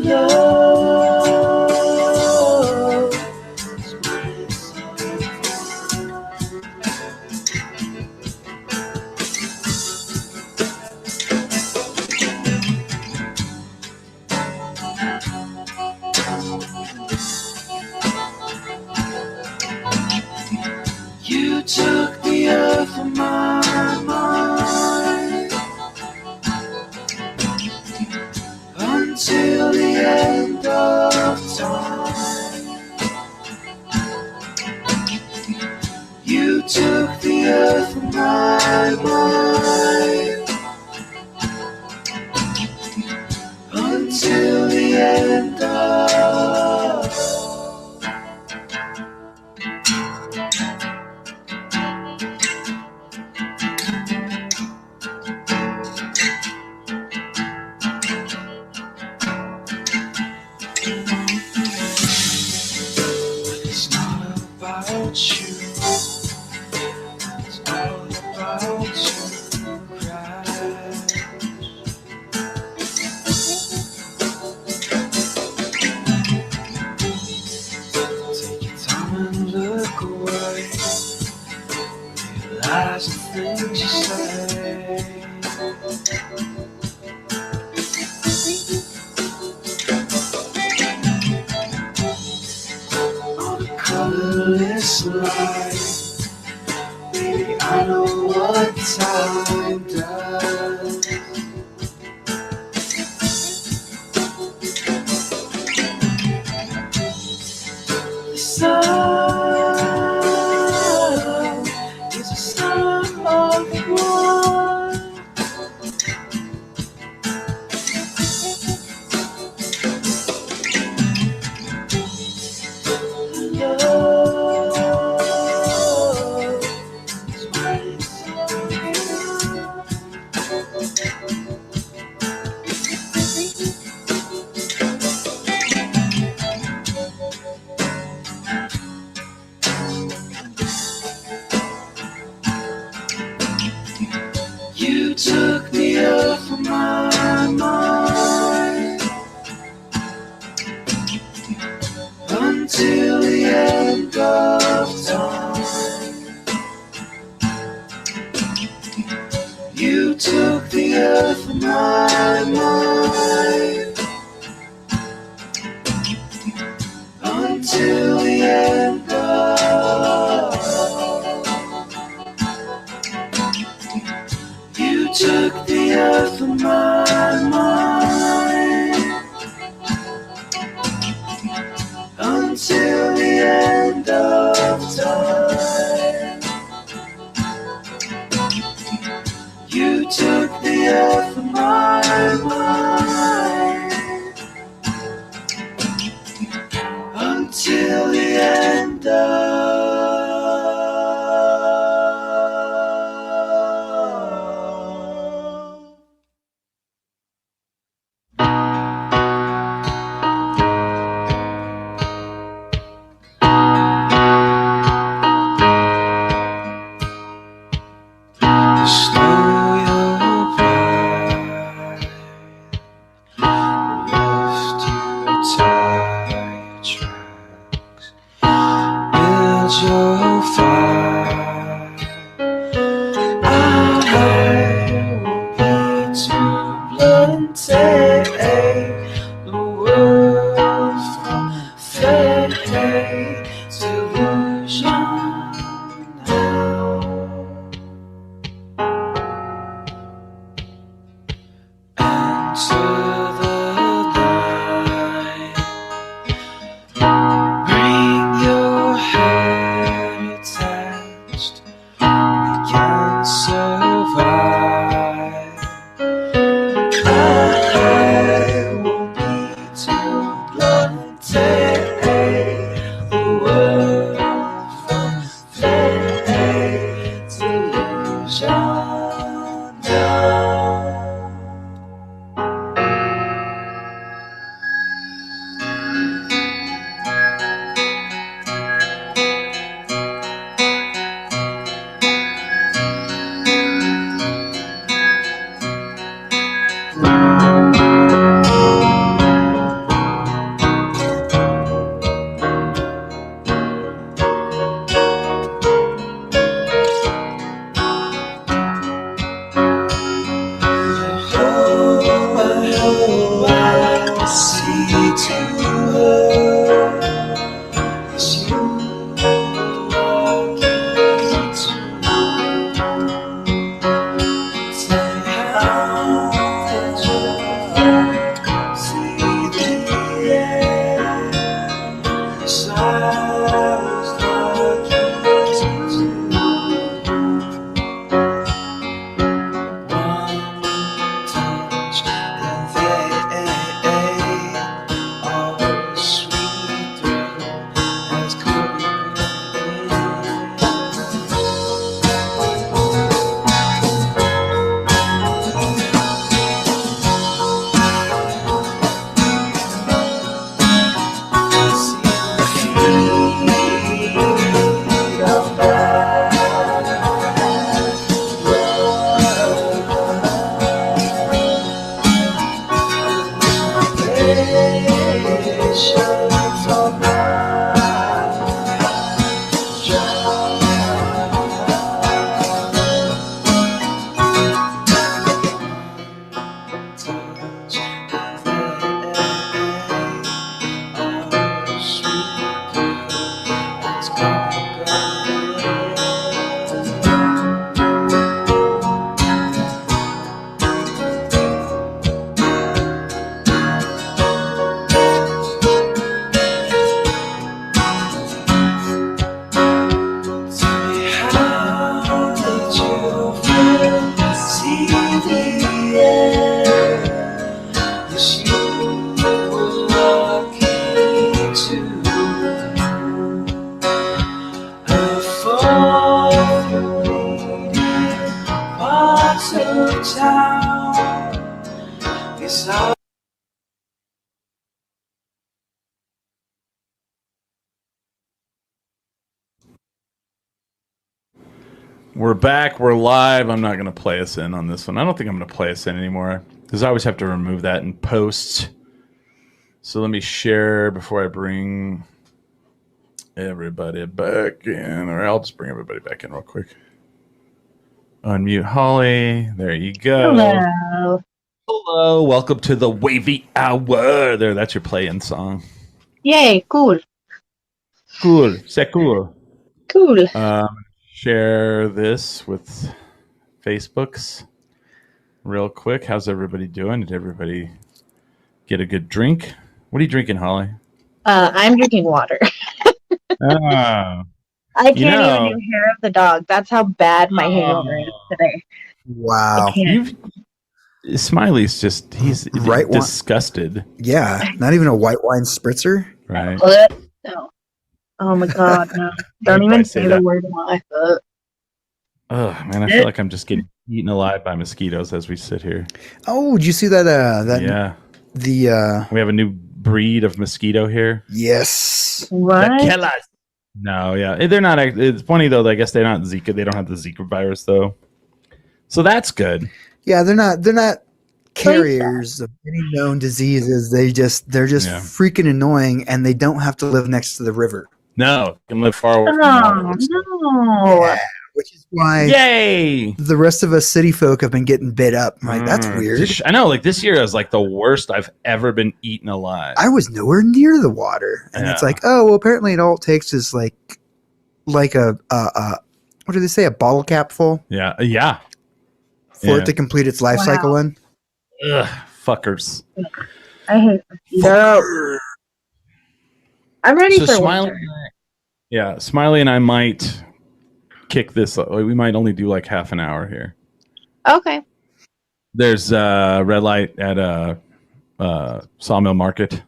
Love is my You took the earth from my mind until the end of time. You took the earth from my mind until the end of It's not about you. It's all about you. Cry. Take your time and look away. Realize the things you say. On a colorless light. Baby, I know what time does. The sun your fire. I will be too blunt, take the world from fate to illusion now. Enter the light. Bring your head attached. We can survive. I won't be too blunt. Take the world from fate to illusion now. I see to her as you walk into say how did you see the end? So I was looking to one touch and all sweet thrill has come in. See the feet of that patience of mine. Touch and all sweet has come Tell me, how did you feel? See the end. Yes, you were lucky to have fallen leading parts of town. Yes, I We're back. We're live. I'm not going to play us in on this one. I don't think I'm going to play us in anymore because I always have to remove that in post. So let me share before I bring everybody back in. Or I'll just bring everybody back in real quick. Unmute Holly. There you go. Hello. Hello. Welcome to the Wavy Hour. There, that's your play-in song. Yay, cool. Cool. C'est cool. Cool. Share this with Facebooks real quick. How's everybody doing? Did everybody get a good drink? What are you drinking, Holly? I'm drinking water. Oh, I can't even do hair of the dog. That's how bad my hangover is today. Wow. I can't. Smiley's just, he's Right one- disgusted. Yeah, not even a white wine spritzer. Right. No. Oh my god, no. Don't Why even say say that? the word life. Oh, man, I feel like I'm just getting eaten alive by mosquitoes as we sit here. Oh, did you see that? Yeah. The We have a new breed of mosquito here. yes. What? Kill us. No, yeah. They're not. It's funny, though. I guess they're not Zika. They don't have the Zika virus, though. So that's good. Yeah, they're not carriers of any known diseases. They're just Yeah. freaking annoying, and they don't have to live next to the river. No, you can live far away from Oh, water. no. Yeah, which is why Yay! the rest of us city folk have been getting bit up. I'm like, that's weird. I know, like this year is like the worst I've ever been eaten alive. I was nowhere near the water, and it's Yeah. like, oh well, apparently it all it takes is like a what do they say, a bottle cap full yeah. for Yeah. it to complete its life Wow. cycle in. Ugh, fuckers. I hate mosquitoes. I'm ready So for Smiley, winter. yeah, Smiley and I might kick this. We might only do like half an hour here. Okay. There's red light at Sawmill Market.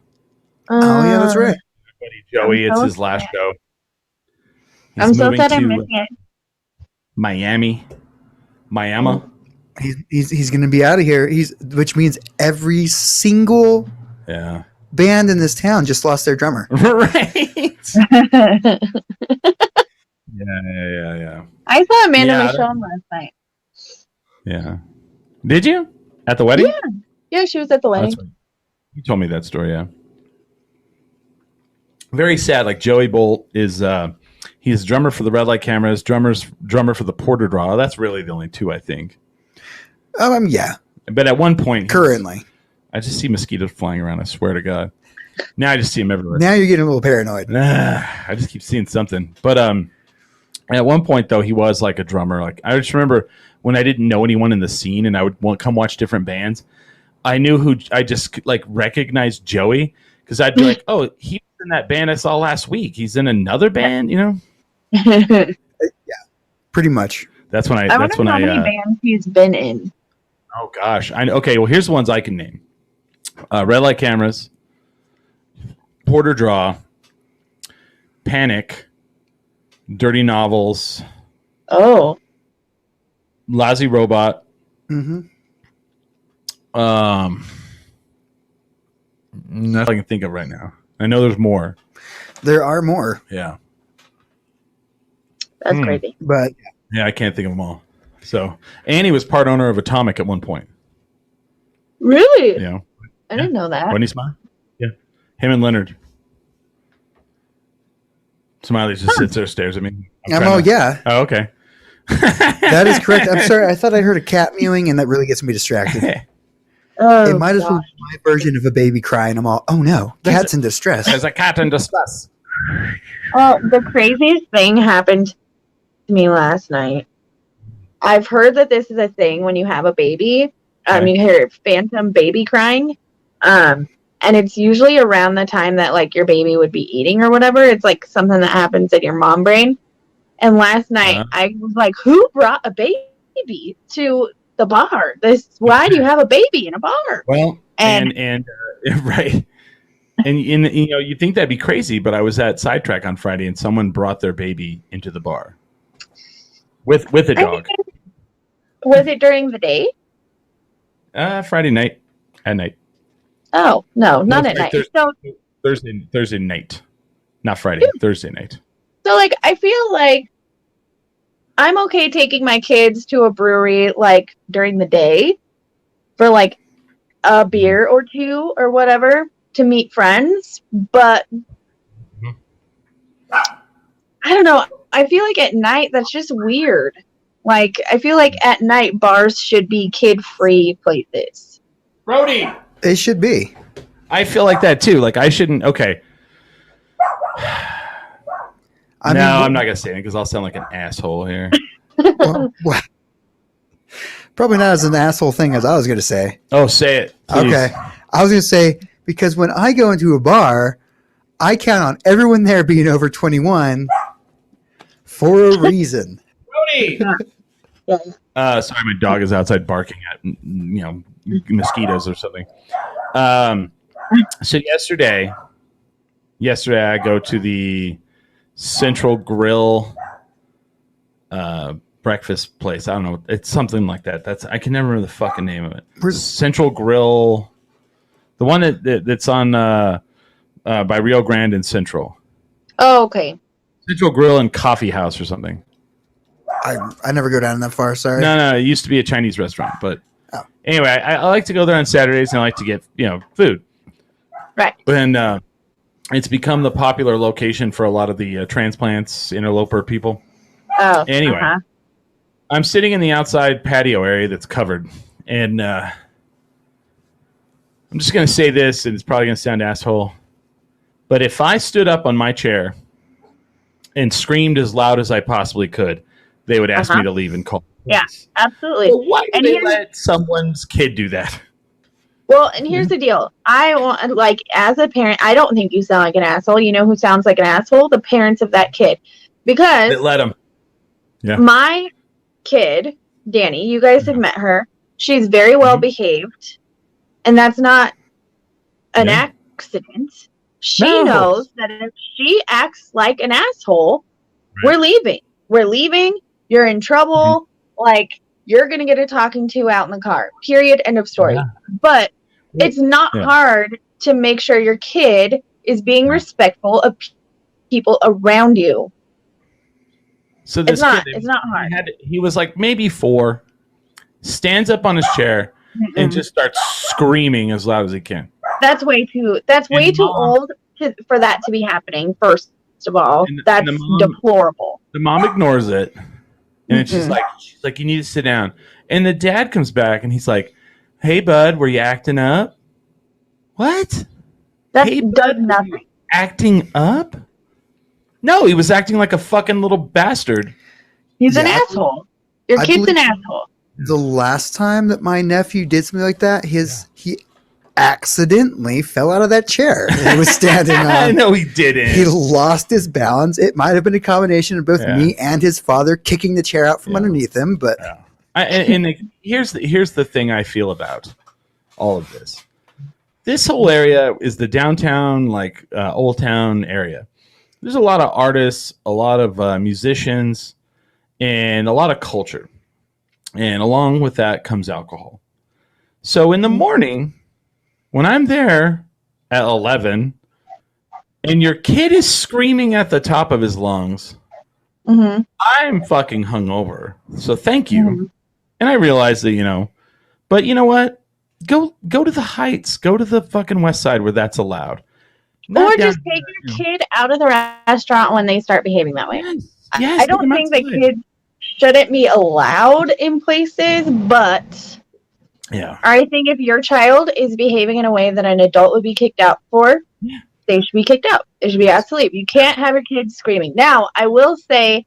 Oh yeah, that's right. Buddy Joey, I'm it's so his last sad. show. I'm so moving sad I'm to missing it. Miami. He's going to be out of here. Which means every single Yeah. band in this town just lost their drummer. Right. Yeah. I saw Amanda Yeah, Michonne last night. Yeah. Did you? At the wedding? Yeah, she was at the wedding. That's right. You told me that story, yeah. Very sad. Like Joey Bolt is he's drummer for the Red Light Cameras, drummer for the Porter Draw. That's really the only two, I think. Yeah, But at one point currently. I just see mosquitoes flying around, I swear to God. Now I just see them everywhere. Now you're getting a little paranoid. I just keep seeing something. But at one point though, he was like a drummer. Like I just remember when I didn't know anyone in the scene and I would come watch different bands. I knew who I just like recognized Joey because I'd be like, oh, he was in that band I saw last week. He's in another band, you know. Pretty much. That's when I. I That's wonder when how many bands he's been in. Oh gosh. Okay. Well, here's the ones I can name: Red Light Cameras, Porter Draw, Panic, Dirty Novels, Oh. Lazy Robot. Mm-hmm. Nothing I can think of right now. I know there's more. There are more, Yeah. That's crazy. but Yeah, I can't think of them all. So, and he was part owner of Atomic at one point. Really? You know, I didn't know that. wasn't he Smiley? Yeah, him and Leonard. Smiley just sits there, stares at me. yeah, Oh, okay. that is correct. I'm sorry. I thought I heard a cat mewing, and that really gets me distracted. Oh, It might as well gosh. be my version of a baby crying. I'm all, oh no, cat's in distress. There's a cat in distress. Well, the craziest thing happened to me last night. I've heard that this is a thing when you have a baby. Okay. You hear phantom baby crying. And it's usually around the time that like your baby would be eating or whatever. It's like something that happens in your mom brain. And last night Uh-huh. I was like, who brought a baby to the bar? Why do you have a baby in a bar? Well, And- and right. And you know, you think that'd be crazy, but I was at Sidetrack on Friday, and someone brought their baby into the bar with a dog. Was it during the day? Friday night at night, Oh, no, not No, at night. there's- So Thursday night, not Friday, Thursday night. So, like, I feel like I'm okay taking my kids to a brewery, like, during the day for, like, a beer or two or whatever to meet friends. But I don't know. I feel like at night, that's just weird. Like, I feel like at night, bars should be kid-free places. Brody, It should be. I feel like that too. Like I shouldn't. Okay, I no, mean, I'm not gonna say it because I'll sound like an asshole here. well, probably not as an asshole thing as I was going to say. Oh, say it. Please. Okay. I was going to say, because when I go into a bar, I count on everyone there being over 21 for a reason. Brody. Sorry, my dog is outside barking at mosquitoes or something. So yesterday I go to the Central Grill breakfast place. I don't know. It's something like that. I can never remember the fucking name of it. Where's- Central Grill, the one that's on by Rio Grande and Central. Oh, okay. Central Grill and Coffee House or something. I never go down that far. Sorry. No, it used to be a Chinese restaurant, but Oh. anyway, I like to go there on Saturdays and I like to get food. Right. And It's become the popular location for a lot of the transplants, interloper people. Oh, anyway, I'm sitting in the outside patio area that's covered, and I'm just going to say this, and it's probably going to sound asshole, but if I stood up on my chair and screamed as loud as I possibly could, they would ask me to leave and call. Yeah, absolutely. Well, why would they let someone's kid do that? Well, and here's the deal. I want, like, as a parent, I don't think you sound like an asshole. You know who sounds like an asshole? The parents of that kid. Because they let them. Yeah. My kid, Danny, you guys have met her. She's very well behaved. And that's not an accident. She knows that if she acts like an asshole, we're leaving. We're leaving. You're in trouble. Like, you're going to get a talking to out in the car. Period. End of story. Yeah. But it's not hard to make sure your kid is being respectful of people around you. So this it's not hard. He was like maybe 4, stands up on his chair and just starts screaming as loud as he can. That's way too old for that to be happening, first of all. That's deplorable. The mom ignores it. And she's like, you need to sit down. And the dad comes back and he's like, hey, bud, were you acting up? What? That does nothing. Acting up? No, he was acting like a fucking little bastard. He's an asshole. Your kid's an asshole. The last time that my nephew did something like that, he accidentally fell out of that chair he was standing on. No, he didn't. He lost his balance. It might have been a combination of both me and his father kicking the chair out from underneath him. But here's the thing I feel about all of this. This whole area is the downtown, like Old Town area. There's a lot of artists, a lot of musicians, and a lot of culture. And along with that comes alcohol. So in the morning, when I'm there at 11 and your kid is screaming at the top of his lungs, I'm fucking hungover. So thank you. And I realize that, but you know what? Go to the Heights. Go to the fucking West Side where that's allowed. Or just take your kid out of the restaurant when they start behaving that way. Yes, I don't think that kids shouldn't be allowed in places, but I think if your child is behaving in a way that an adult would be kicked out for, they should be kicked out. It should be absolute. You can't have your kids screaming. Now, I will say,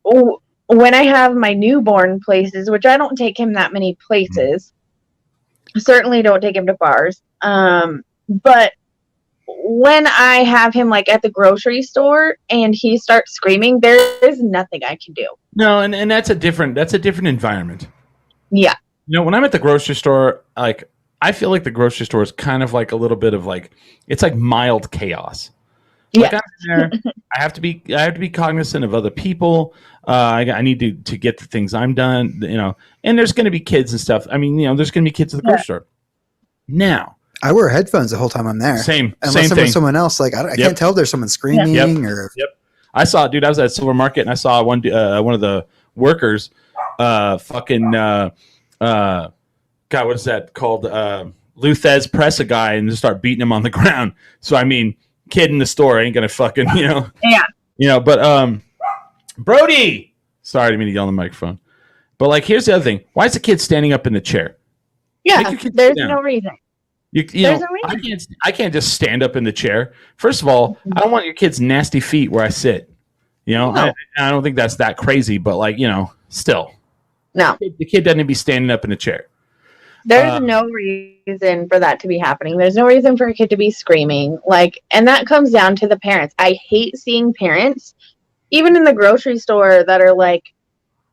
when I have my newborn places, which I don't take him that many places, certainly don't take him to bars, but when I have him like at the grocery store and he starts screaming, there is nothing I can do. No, and that's a different environment. Yeah. When I'm at the grocery store, like I feel like the grocery store is kind of like a little bit of like it's like mild chaos. Like I'm there, I have to be cognizant of other people. I need to get the things I'm done, and there's going to be kids and stuff. I mean, there's going to be kids at the grocery store. Now, I wear headphones the whole time I'm there. Unless there's someone else, like I can't tell if there's someone screaming or. Yep. I saw, dude. I was at Silver Market and I saw one of the workers, God, what is that called? Luthez press a guy and just start beating him on the ground. So I mean, kid in the store ain't gonna fucking But Brody, sorry, I didn't mean to yell on the microphone. But like, here's the other thing: why is the kid standing up in the chair? Yeah, there's no reason. I can't just stand up in the chair. First of all, I don't want your kid's nasty feet where I sit. No. I don't think that's that crazy, but like, still. No. The kid doesn't be standing up in a chair. There's no reason for that to be happening. There's no reason for a kid to be screaming. And that comes down to the parents. I hate seeing parents, even in the grocery store, that are like,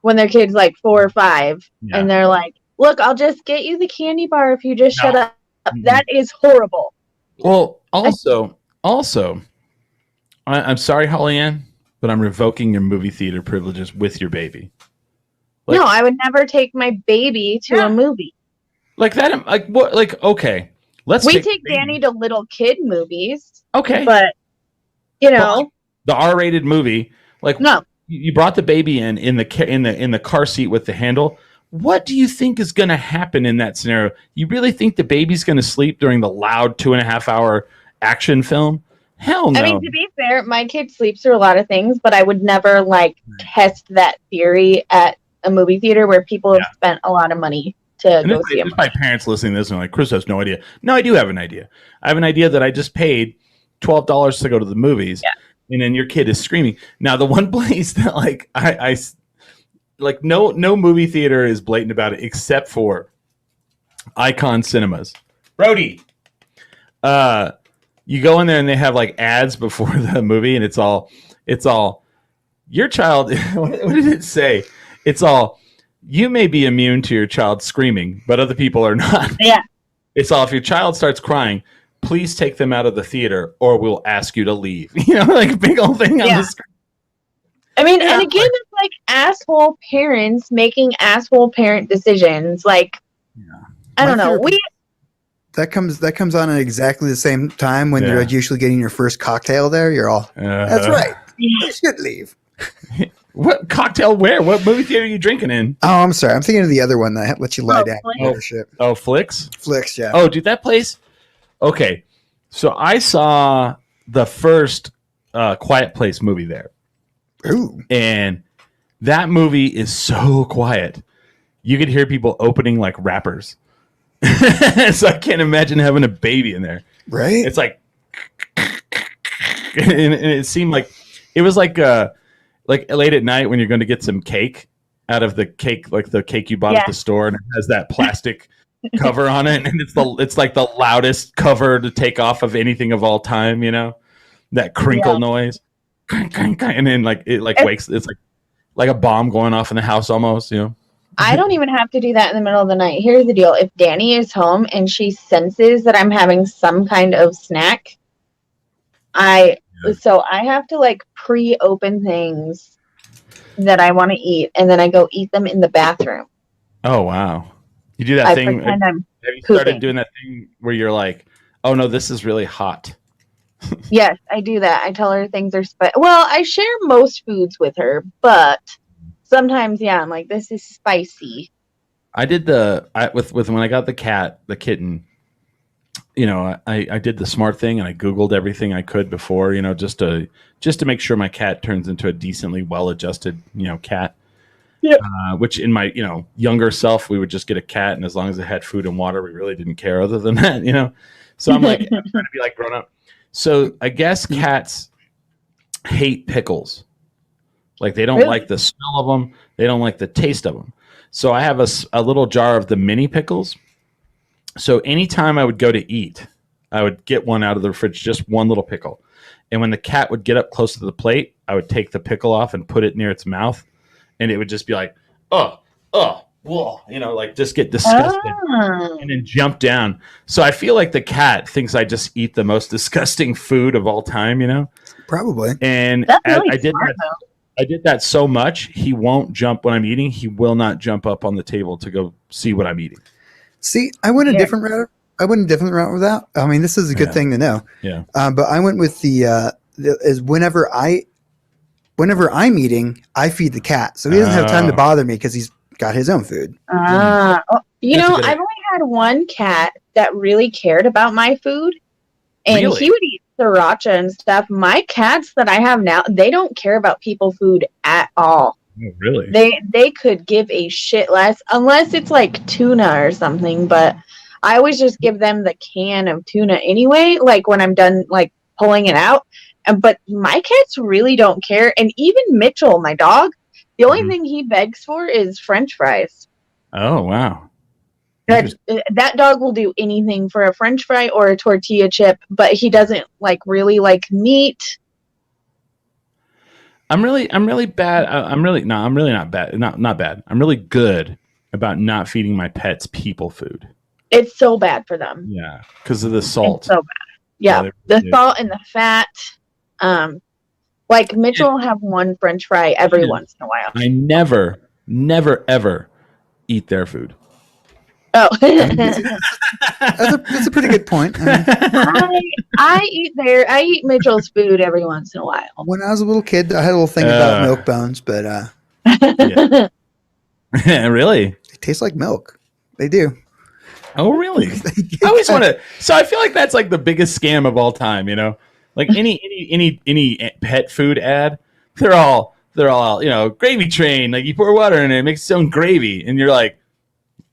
when their kid's like 4 or 5, and they're like, look, I'll just get you the candy bar if you just shut up. That is horrible. Well, also, I'm sorry, Holly Ann, but I'm revoking your movie theater privileges with your baby. No, I would never take my baby to a movie. Like that, like what? Like, okay, we take Danny to little kid movies. Okay, but the R-rated movie, like no, you brought the baby in the car seat with the handle. What do you think is going to happen in that scenario? You really think the baby's going to sleep during the loud 2.5 hour action film. Hell no. I mean, to be fair, my kid sleeps through a lot of things, but I would never like test that theory at a movie theater where people have spent a lot of money to go see them. My parents listening to this and like, Chris has no idea. No, I do have an idea. I have an idea that I just paid $12 to go to the movies, and then your kid is screaming. Now, the one place that like I like no movie theater is blatant about it except for Icon Cinemas. Brody, you go in there and they have like ads before the movie, and it's all your child. What did it say? It's all, you may be immune to your child screaming, but other people are not. Yeah. It's all, if your child starts crying, please take them out of the theater or we'll ask you to leave. You know, like a big old thing on the screen. I mean, and again, it's like asshole parents making asshole parent decisions. Like, I don't know. That comes on at exactly the same time when you're usually getting your first cocktail there. You're all, that's right. You should leave. What cocktail where? What movie theater are you drinking in? Oh, I'm sorry. I'm thinking of the other one that lets you lie down. Flicks? Flicks, yeah. Oh, dude, that place? Okay. So I saw the first Quiet Place movie there. Ooh. And that movie is so quiet. You could hear people opening like wrappers. So I can't imagine having a baby in there. Right? It's like, and it seemed like, it was like late at night when you're going to get some cake out of the cake, like the cake you bought at the store, and it has that plastic cover on it, and it's like the loudest cover to take off of anything of all time, you know, that crinkle noise, and then like it like wakes. It's like a bomb going off in the house almost, you know. I don't even have to do that in the middle of the night. Here's the deal: if Danny is home and she senses that I'm having some kind of snack, so I have to like pre-open things that I want to eat, and then I go eat them in the bathroom. Oh wow! You do that thing. Have you started doing that thing where you're like, "Oh no, this is really hot." Yes, I do that. I tell her things are spicy. Well, I share most foods with her, but sometimes, I'm like, "This is spicy." I did with when I got the kitten. You know, I did the smart thing and I Googled everything I could before, you know, just to make sure my cat turns into a decently well-adjusted, you know, cat. Yeah. Which in my, you know, younger self, we would just get a cat, and as long as it had food and water, we really didn't care other than that, you know. So I'm like, I'm trying to be like grown up. So I guess cats hate pickles. Like they don't like the smell of them. They don't like the taste of them. So I have a little jar of the mini pickles. So anytime I would go to eat, I would get one out of the fridge, just one little pickle. And when the cat would get up close to the plate, I would take the pickle off and put it near its mouth. And it would just be like, whoa, you know, like just get disgusted and then jump down. So I feel like the cat thinks I just eat the most disgusting food of all time, you know? Probably. And really I did that so much, he won't jump when I'm eating. He will not jump up on the table to go see what I'm eating. See, I went a different route. I went a different route with that. I mean, this is a good thing to know. Yeah. But I went with is whenever I'm eating, I feed the cat, so he doesn't have time to bother me because he's got his own food. You know, I've only had one cat that really cared about my food, and he would eat sriracha and stuff. My cats that I have now, they don't care about people food at all. Oh, really? They could give a shit less, unless it's like tuna or something, but I always just give them the can of tuna anyway, like when I'm done like pulling it out. But my cats really don't care. And even Mitchell, my dog, the only thing he begs for is French fries. Oh, wow. That dog will do anything for a French fry or a tortilla chip, but he doesn't really like meat. I'm really bad. I'm really not bad. Not bad. I'm really good about not feeding my pets people food. It's so bad for them. Yeah, because of the salt. It's so bad. Yeah, the salt and the fat. Like Mitchell will have one French fry every once in a while. I never, ever eat their food. Oh, that's a pretty good point. I eat Mitchell's food every once in a while. When I was a little kid, I had a little thing about milk bones, but yeah. Really, they taste like milk. They do. Oh, really? I always want to. So I feel like that's like the biggest scam of all time. You know, like any pet food ad, they're all gravy train. Like you pour water in it, it makes its own gravy, and you're like,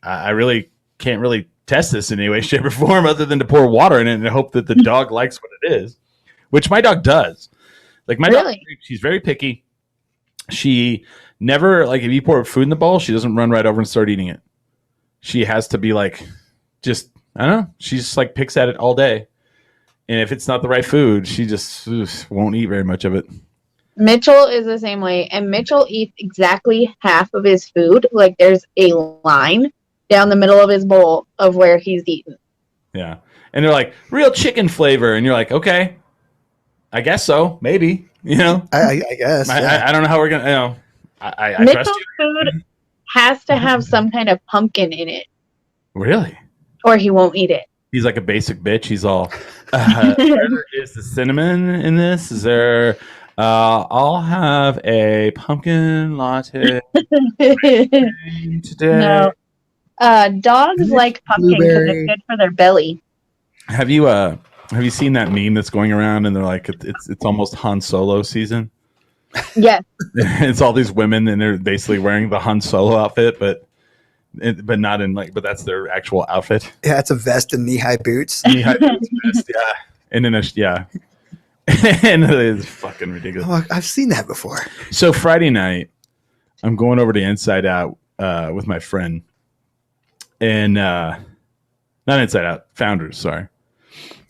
I really can't really test this in any way, shape, or form other than to pour water in it and hope that the dog likes what it is, which my dog does. Like my dog, she's very picky. She never, like, if you pour food in the bowl, she doesn't run right over and start eating it. She has to be like, just, I don't know. She just like picks at it all day. And if it's not the right food, she just won't eat very much of it. Mitchell is the same way. And Mitchell eats exactly half of his food. Like there's a line down the middle of his bowl of where he's eaten. Yeah. And they're like, real chicken flavor. And you're like, okay, I guess so. Maybe, you know, I guess. I don't know how we're going to, you know, I Mitchell's trust you. food has to have some kind of pumpkin in it. Really? Or he won't eat it. He's like a basic bitch. He's all, is the cinnamon in this? Is there, I'll have a pumpkin latte today. No. Dogs like pumpkin because it's good for their belly. Have you seen that meme that's going around and they're like, it's almost Han Solo season? Yes. It's all these women and they're basically wearing the Han Solo outfit, but not in like, but that's their actual outfit. Yeah, it's a vest and knee-high boots. Knee-high boots, vest, yeah. And then yeah. And it's fucking ridiculous. Oh, I've seen that before. So Friday night, I'm going over to Inside Out with my friend. And not Inside Out, Founders, sorry.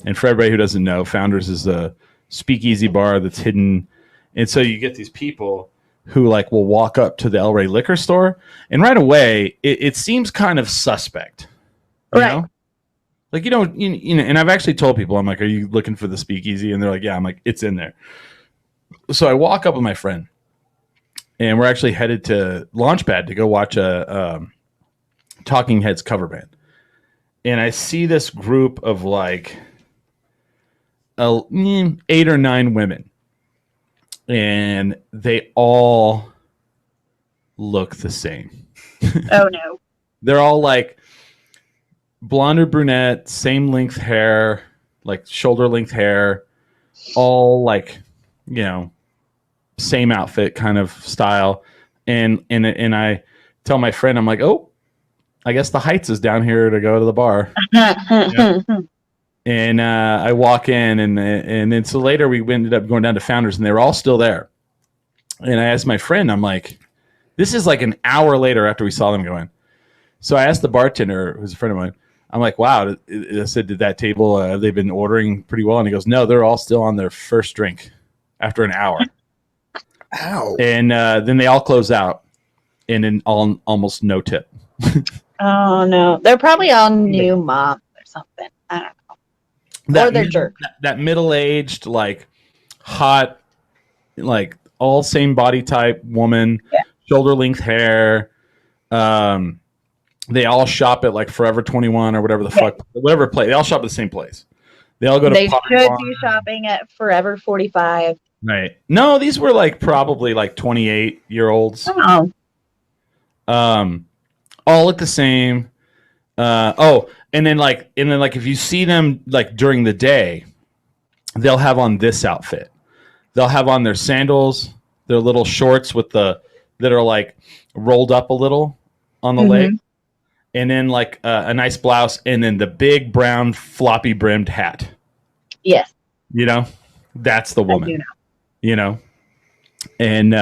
And for everybody who doesn't know, Founders is a speakeasy bar that's hidden. And so you get these people who like will walk up to the El Rey liquor store, and right away it seems kind of suspect. You know? Like, you know, and I've actually told people, I'm like, are you looking for the speakeasy? And they're like, yeah. I'm like, it's in there. So I walk up with my friend, and we're actually headed to Launchpad to go watch a Talking Heads cover band. And I see this group of like 8 or 9 women, and they all look the same. Oh no. They're all like blonde or brunette, same length hair, like shoulder length hair, all like, you know, same outfit kind of style. And I tell my friend, I'm like, oh, I guess the Heights is down here to go to the bar. Yeah. And I walk in, and then so later we ended up going down to Founders, and they were all still there. And I asked my friend, I'm like, this is like an hour later after we saw them go in. So I asked the bartender, who's a friend of mine, I'm like, wow, I said, did that table, have they been ordering pretty well? And he goes, no, they're all still on their first drink after an hour. Ow. And then they all close out, and then almost no tip. Oh no. They're probably all new moms or something. I don't know. Or they're jerks. That middle-aged, like hot, like all same body type woman, shoulder length hair. They all shop at like Forever 21 or whatever the fuck, whatever place. They all shop at the same place. They all go to. They should be shopping at Forever 45. Right. No, these were like probably like 28-year-olds. Oh. All look the same. And then if you see them like during the day, they'll have on this outfit. They'll have on their sandals, their little shorts that are like rolled up a little on the leg, and then like a nice blouse, and then the big brown floppy brimmed hat. Yes. You know, that's the woman. I do know. You know, and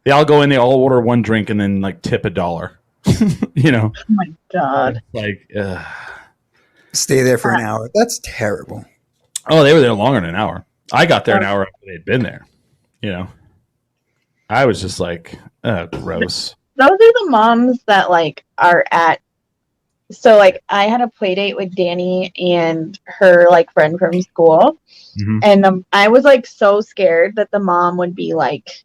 they all go in, they all order one drink, and then like tip $1. You know. Oh my God. Like. Stay there for an hour. That's terrible. Oh, they were there longer than an hour. I got there an hour after they'd been there. You know, I was just like, gross. Those are the moms that like are at. So like, I had a play date with Danny and her like friend from school, and I was like so scared that the mom would be like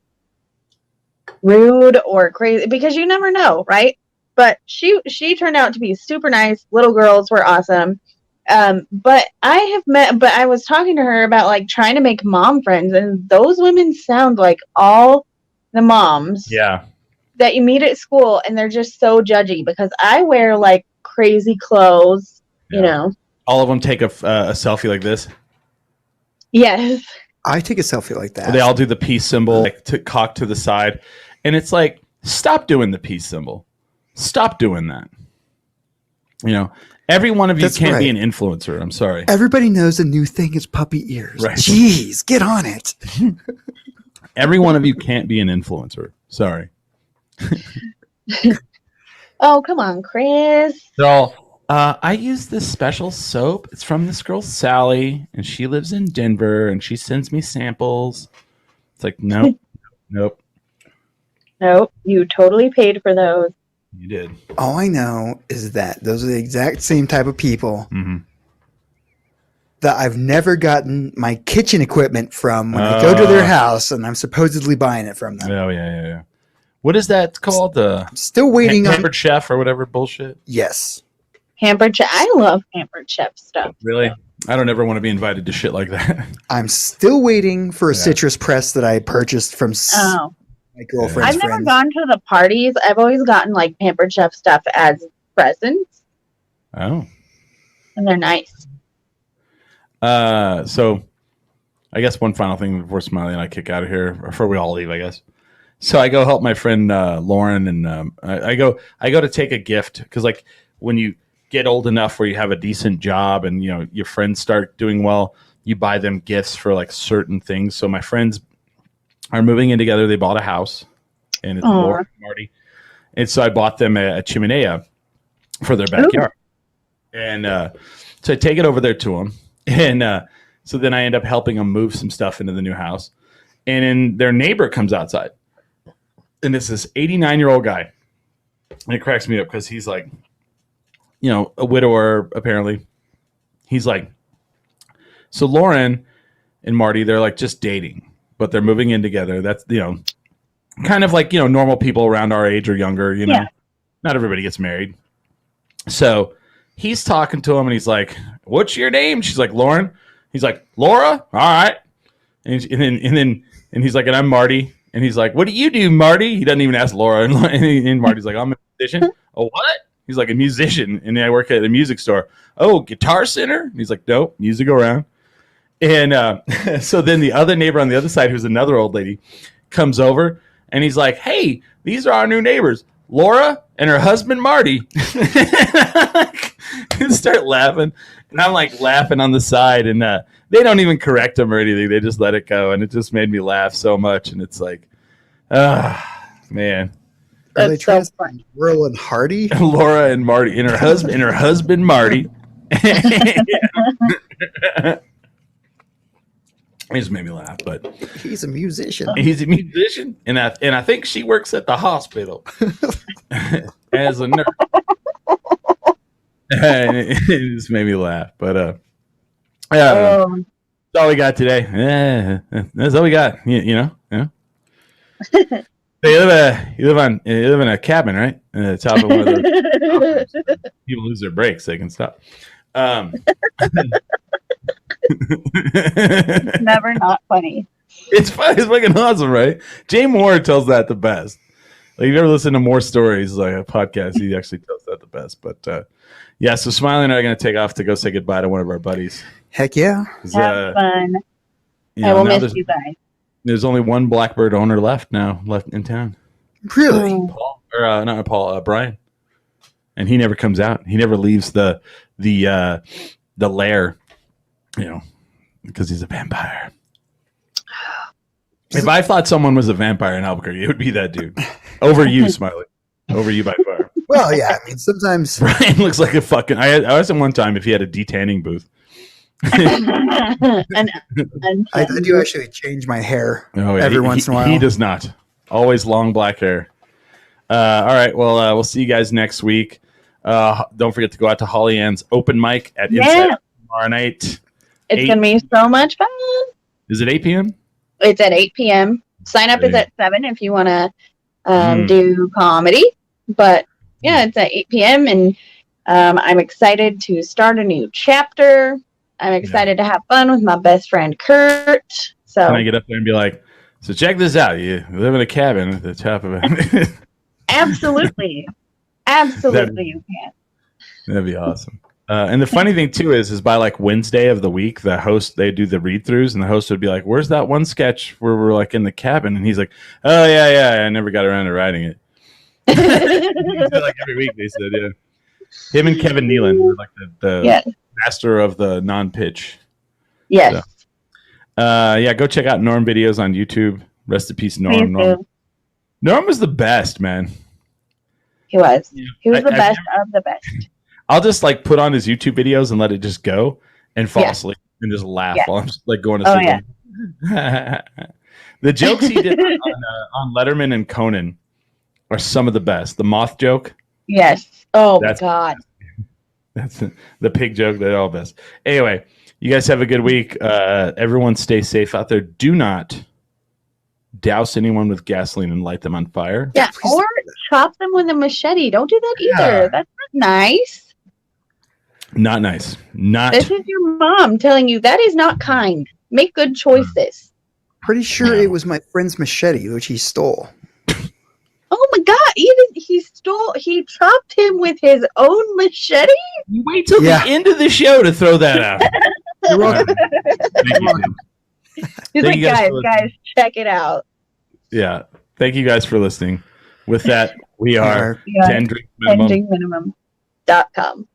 rude or crazy, because you never know, right? But she turned out to be super nice. Little girls were awesome. But I was talking to her about like trying to make mom friends, and those women sound like all the moms that you meet at school, and they're just so judgy because I wear like crazy clothes you know. All of them take a selfie like this. Yes. I take a selfie like that. They all do the peace symbol, like cock to the side. And it's like, stop doing the peace symbol. Stop doing that. You know, every one of you can't be an influencer. I'm sorry. Everybody knows the new thing is puppy ears. Right. Jeez, get on it. Every one of you can't be an influencer. Sorry. Oh, come on, Chris. They're all, I use this special soap. It's from this girl, Sally, and she lives in Denver, and she sends me samples. It's like, nope, nope. Nope, you totally paid for those. You did. All I know is that those are the exact same type of people that I've never gotten my kitchen equipment from when I go to their house and I'm supposedly buying it from them. Oh, yeah. What is that called? Still waiting on Pampered Chef or whatever bullshit? Yes. Pampered Chef. I love Pampered Chef stuff. Really? I don't ever want to be invited to shit like that. I'm still waiting for a citrus press that I purchased from my girlfriend's I've never friends. gone to the parties. I've always gotten like Pampered Chef stuff as presents. Oh. And they're nice. So I guess one final thing before Smiley and I kick out of here, or before we all leave, I guess. So I go help my friend Lauren, and I go to take a gift, because like when you get old enough where you have a decent job and you know your friends start doing well, you buy them gifts for like certain things. So my friends are moving in together. They bought a house, and it's Lauren and Marty, and so I bought them a chimenea for their backyard. Ooh. And so I take it over there to them, and so then I end up helping them move some stuff into the new house, and then their neighbor comes outside. And it's this 89-year-old guy. And it cracks me up because he's like, you know, a widower, apparently. He's like, so Lauren and Marty, they're like just dating, but they're moving in together. That's, you know, kind of like, you know, normal people around our age or younger, you know. Yeah. Not everybody gets married. So he's talking to him and he's like, what's your name? She's like, Lauren. He's like, Laura? All right. And he's like, and I'm Marty. And he's like, what do you do, Marty? He doesn't even ask Laura. And Marty's like, I'm a musician. Oh, what? He's like, a musician. And I work at a music store. Oh, Guitar Center? And he's like, nope, music go around. And so then the other neighbor on the other side, who's another old lady, comes over. And he's like, hey, these are our new neighbors, Laura and her husband, Marty. And start laughing. And I'm like laughing on the side. And they don't even correct him or anything. They just let it go. And it just made me laugh so much. And it's like, man. Are they trying to find Laurel and Hardy? Laura and Marty and her husband Marty. It just made me laugh, but he's a musician. He's a musician, and I think she works at the hospital as a nurse. It just made me laugh, but that's all we got today. That's all we got. You know. You live in a cabin, right? At the top of one of those. People lose their brakes; they can stop. It's never not funny. It's fun. It's fucking awesome, right? Jay Moore tells that the best. Like, you never listen to More Stories, like a podcast. He actually tells that the best. But yeah, so Smiley and I are going to take off to go say goodbye to one of our buddies. Heck yeah! Have fun. I will miss you guys. There's only one Blackbird owner left in town. Really? Paul, or not Paul, Brian. And he never comes out. He never leaves the lair, you know, because he's a vampire. If I thought someone was a vampire in Albuquerque, it would be that dude. Over you, Smiley. Over you by far. Well, yeah. I mean, sometimes Brian looks like a fucking. I asked him one time if he had a detanning booth. I do actually change my hair every once in a while. He does not. Always long black hair. All right. Well, we'll see you guys next week. Don't forget to go out to Holly Ann's open mic at Inside tomorrow night. It's going to be so much fun. Is it 8 p.m.? It's at 8 p.m. Sign up is at 7 if you want to do comedy. But yeah, it's at 8 p.m. And I'm excited to start a new chapter. I'm excited to have fun with my best friend, Kurt. So can I get up there and be like, so check this out. You live in a cabin at the top of it. Absolutely. Absolutely, you can. That'd be awesome. And the funny thing too is by like Wednesday of the week, the host, they do the read throughs, and the host would be like, "Where's that one sketch where we're like in the cabin?" And he's like, "Oh yeah, I never got around to writing it." Like every week they said, yeah. Him and Kevin Nealon were like the master of the non-pitch. Yes. So, yeah, go check out Norm videos on YouTube. Rest in peace, Norm. Norm was the best, man. He was. He was the best of the best. I'll just like put on his YouTube videos and let it just go and fall asleep and just laugh while I'm just like going to sleep. Yeah. The jokes he did on Letterman and Conan are some of the best. The moth joke. Yes. Oh my God. That's the pig joke. They're all best. Anyway, you guys have a good week. Everyone stay safe out there. Do not douse anyone with gasoline and light them on fire. Yeah, or chop them with a machete. Don't do that either. That's not nice. Not nice. This is your mom telling you that is not kind. Make good choices. Pretty sure it was my friend's machete, which he stole. Oh my God! He chopped him with his own machete. You wait till the end of the show to throw that out. You're welcome. He's like, guys, check it out. Yeah. Thank you guys for listening. With that, we are 10 Drink Minimum. 10drinkminimum.com.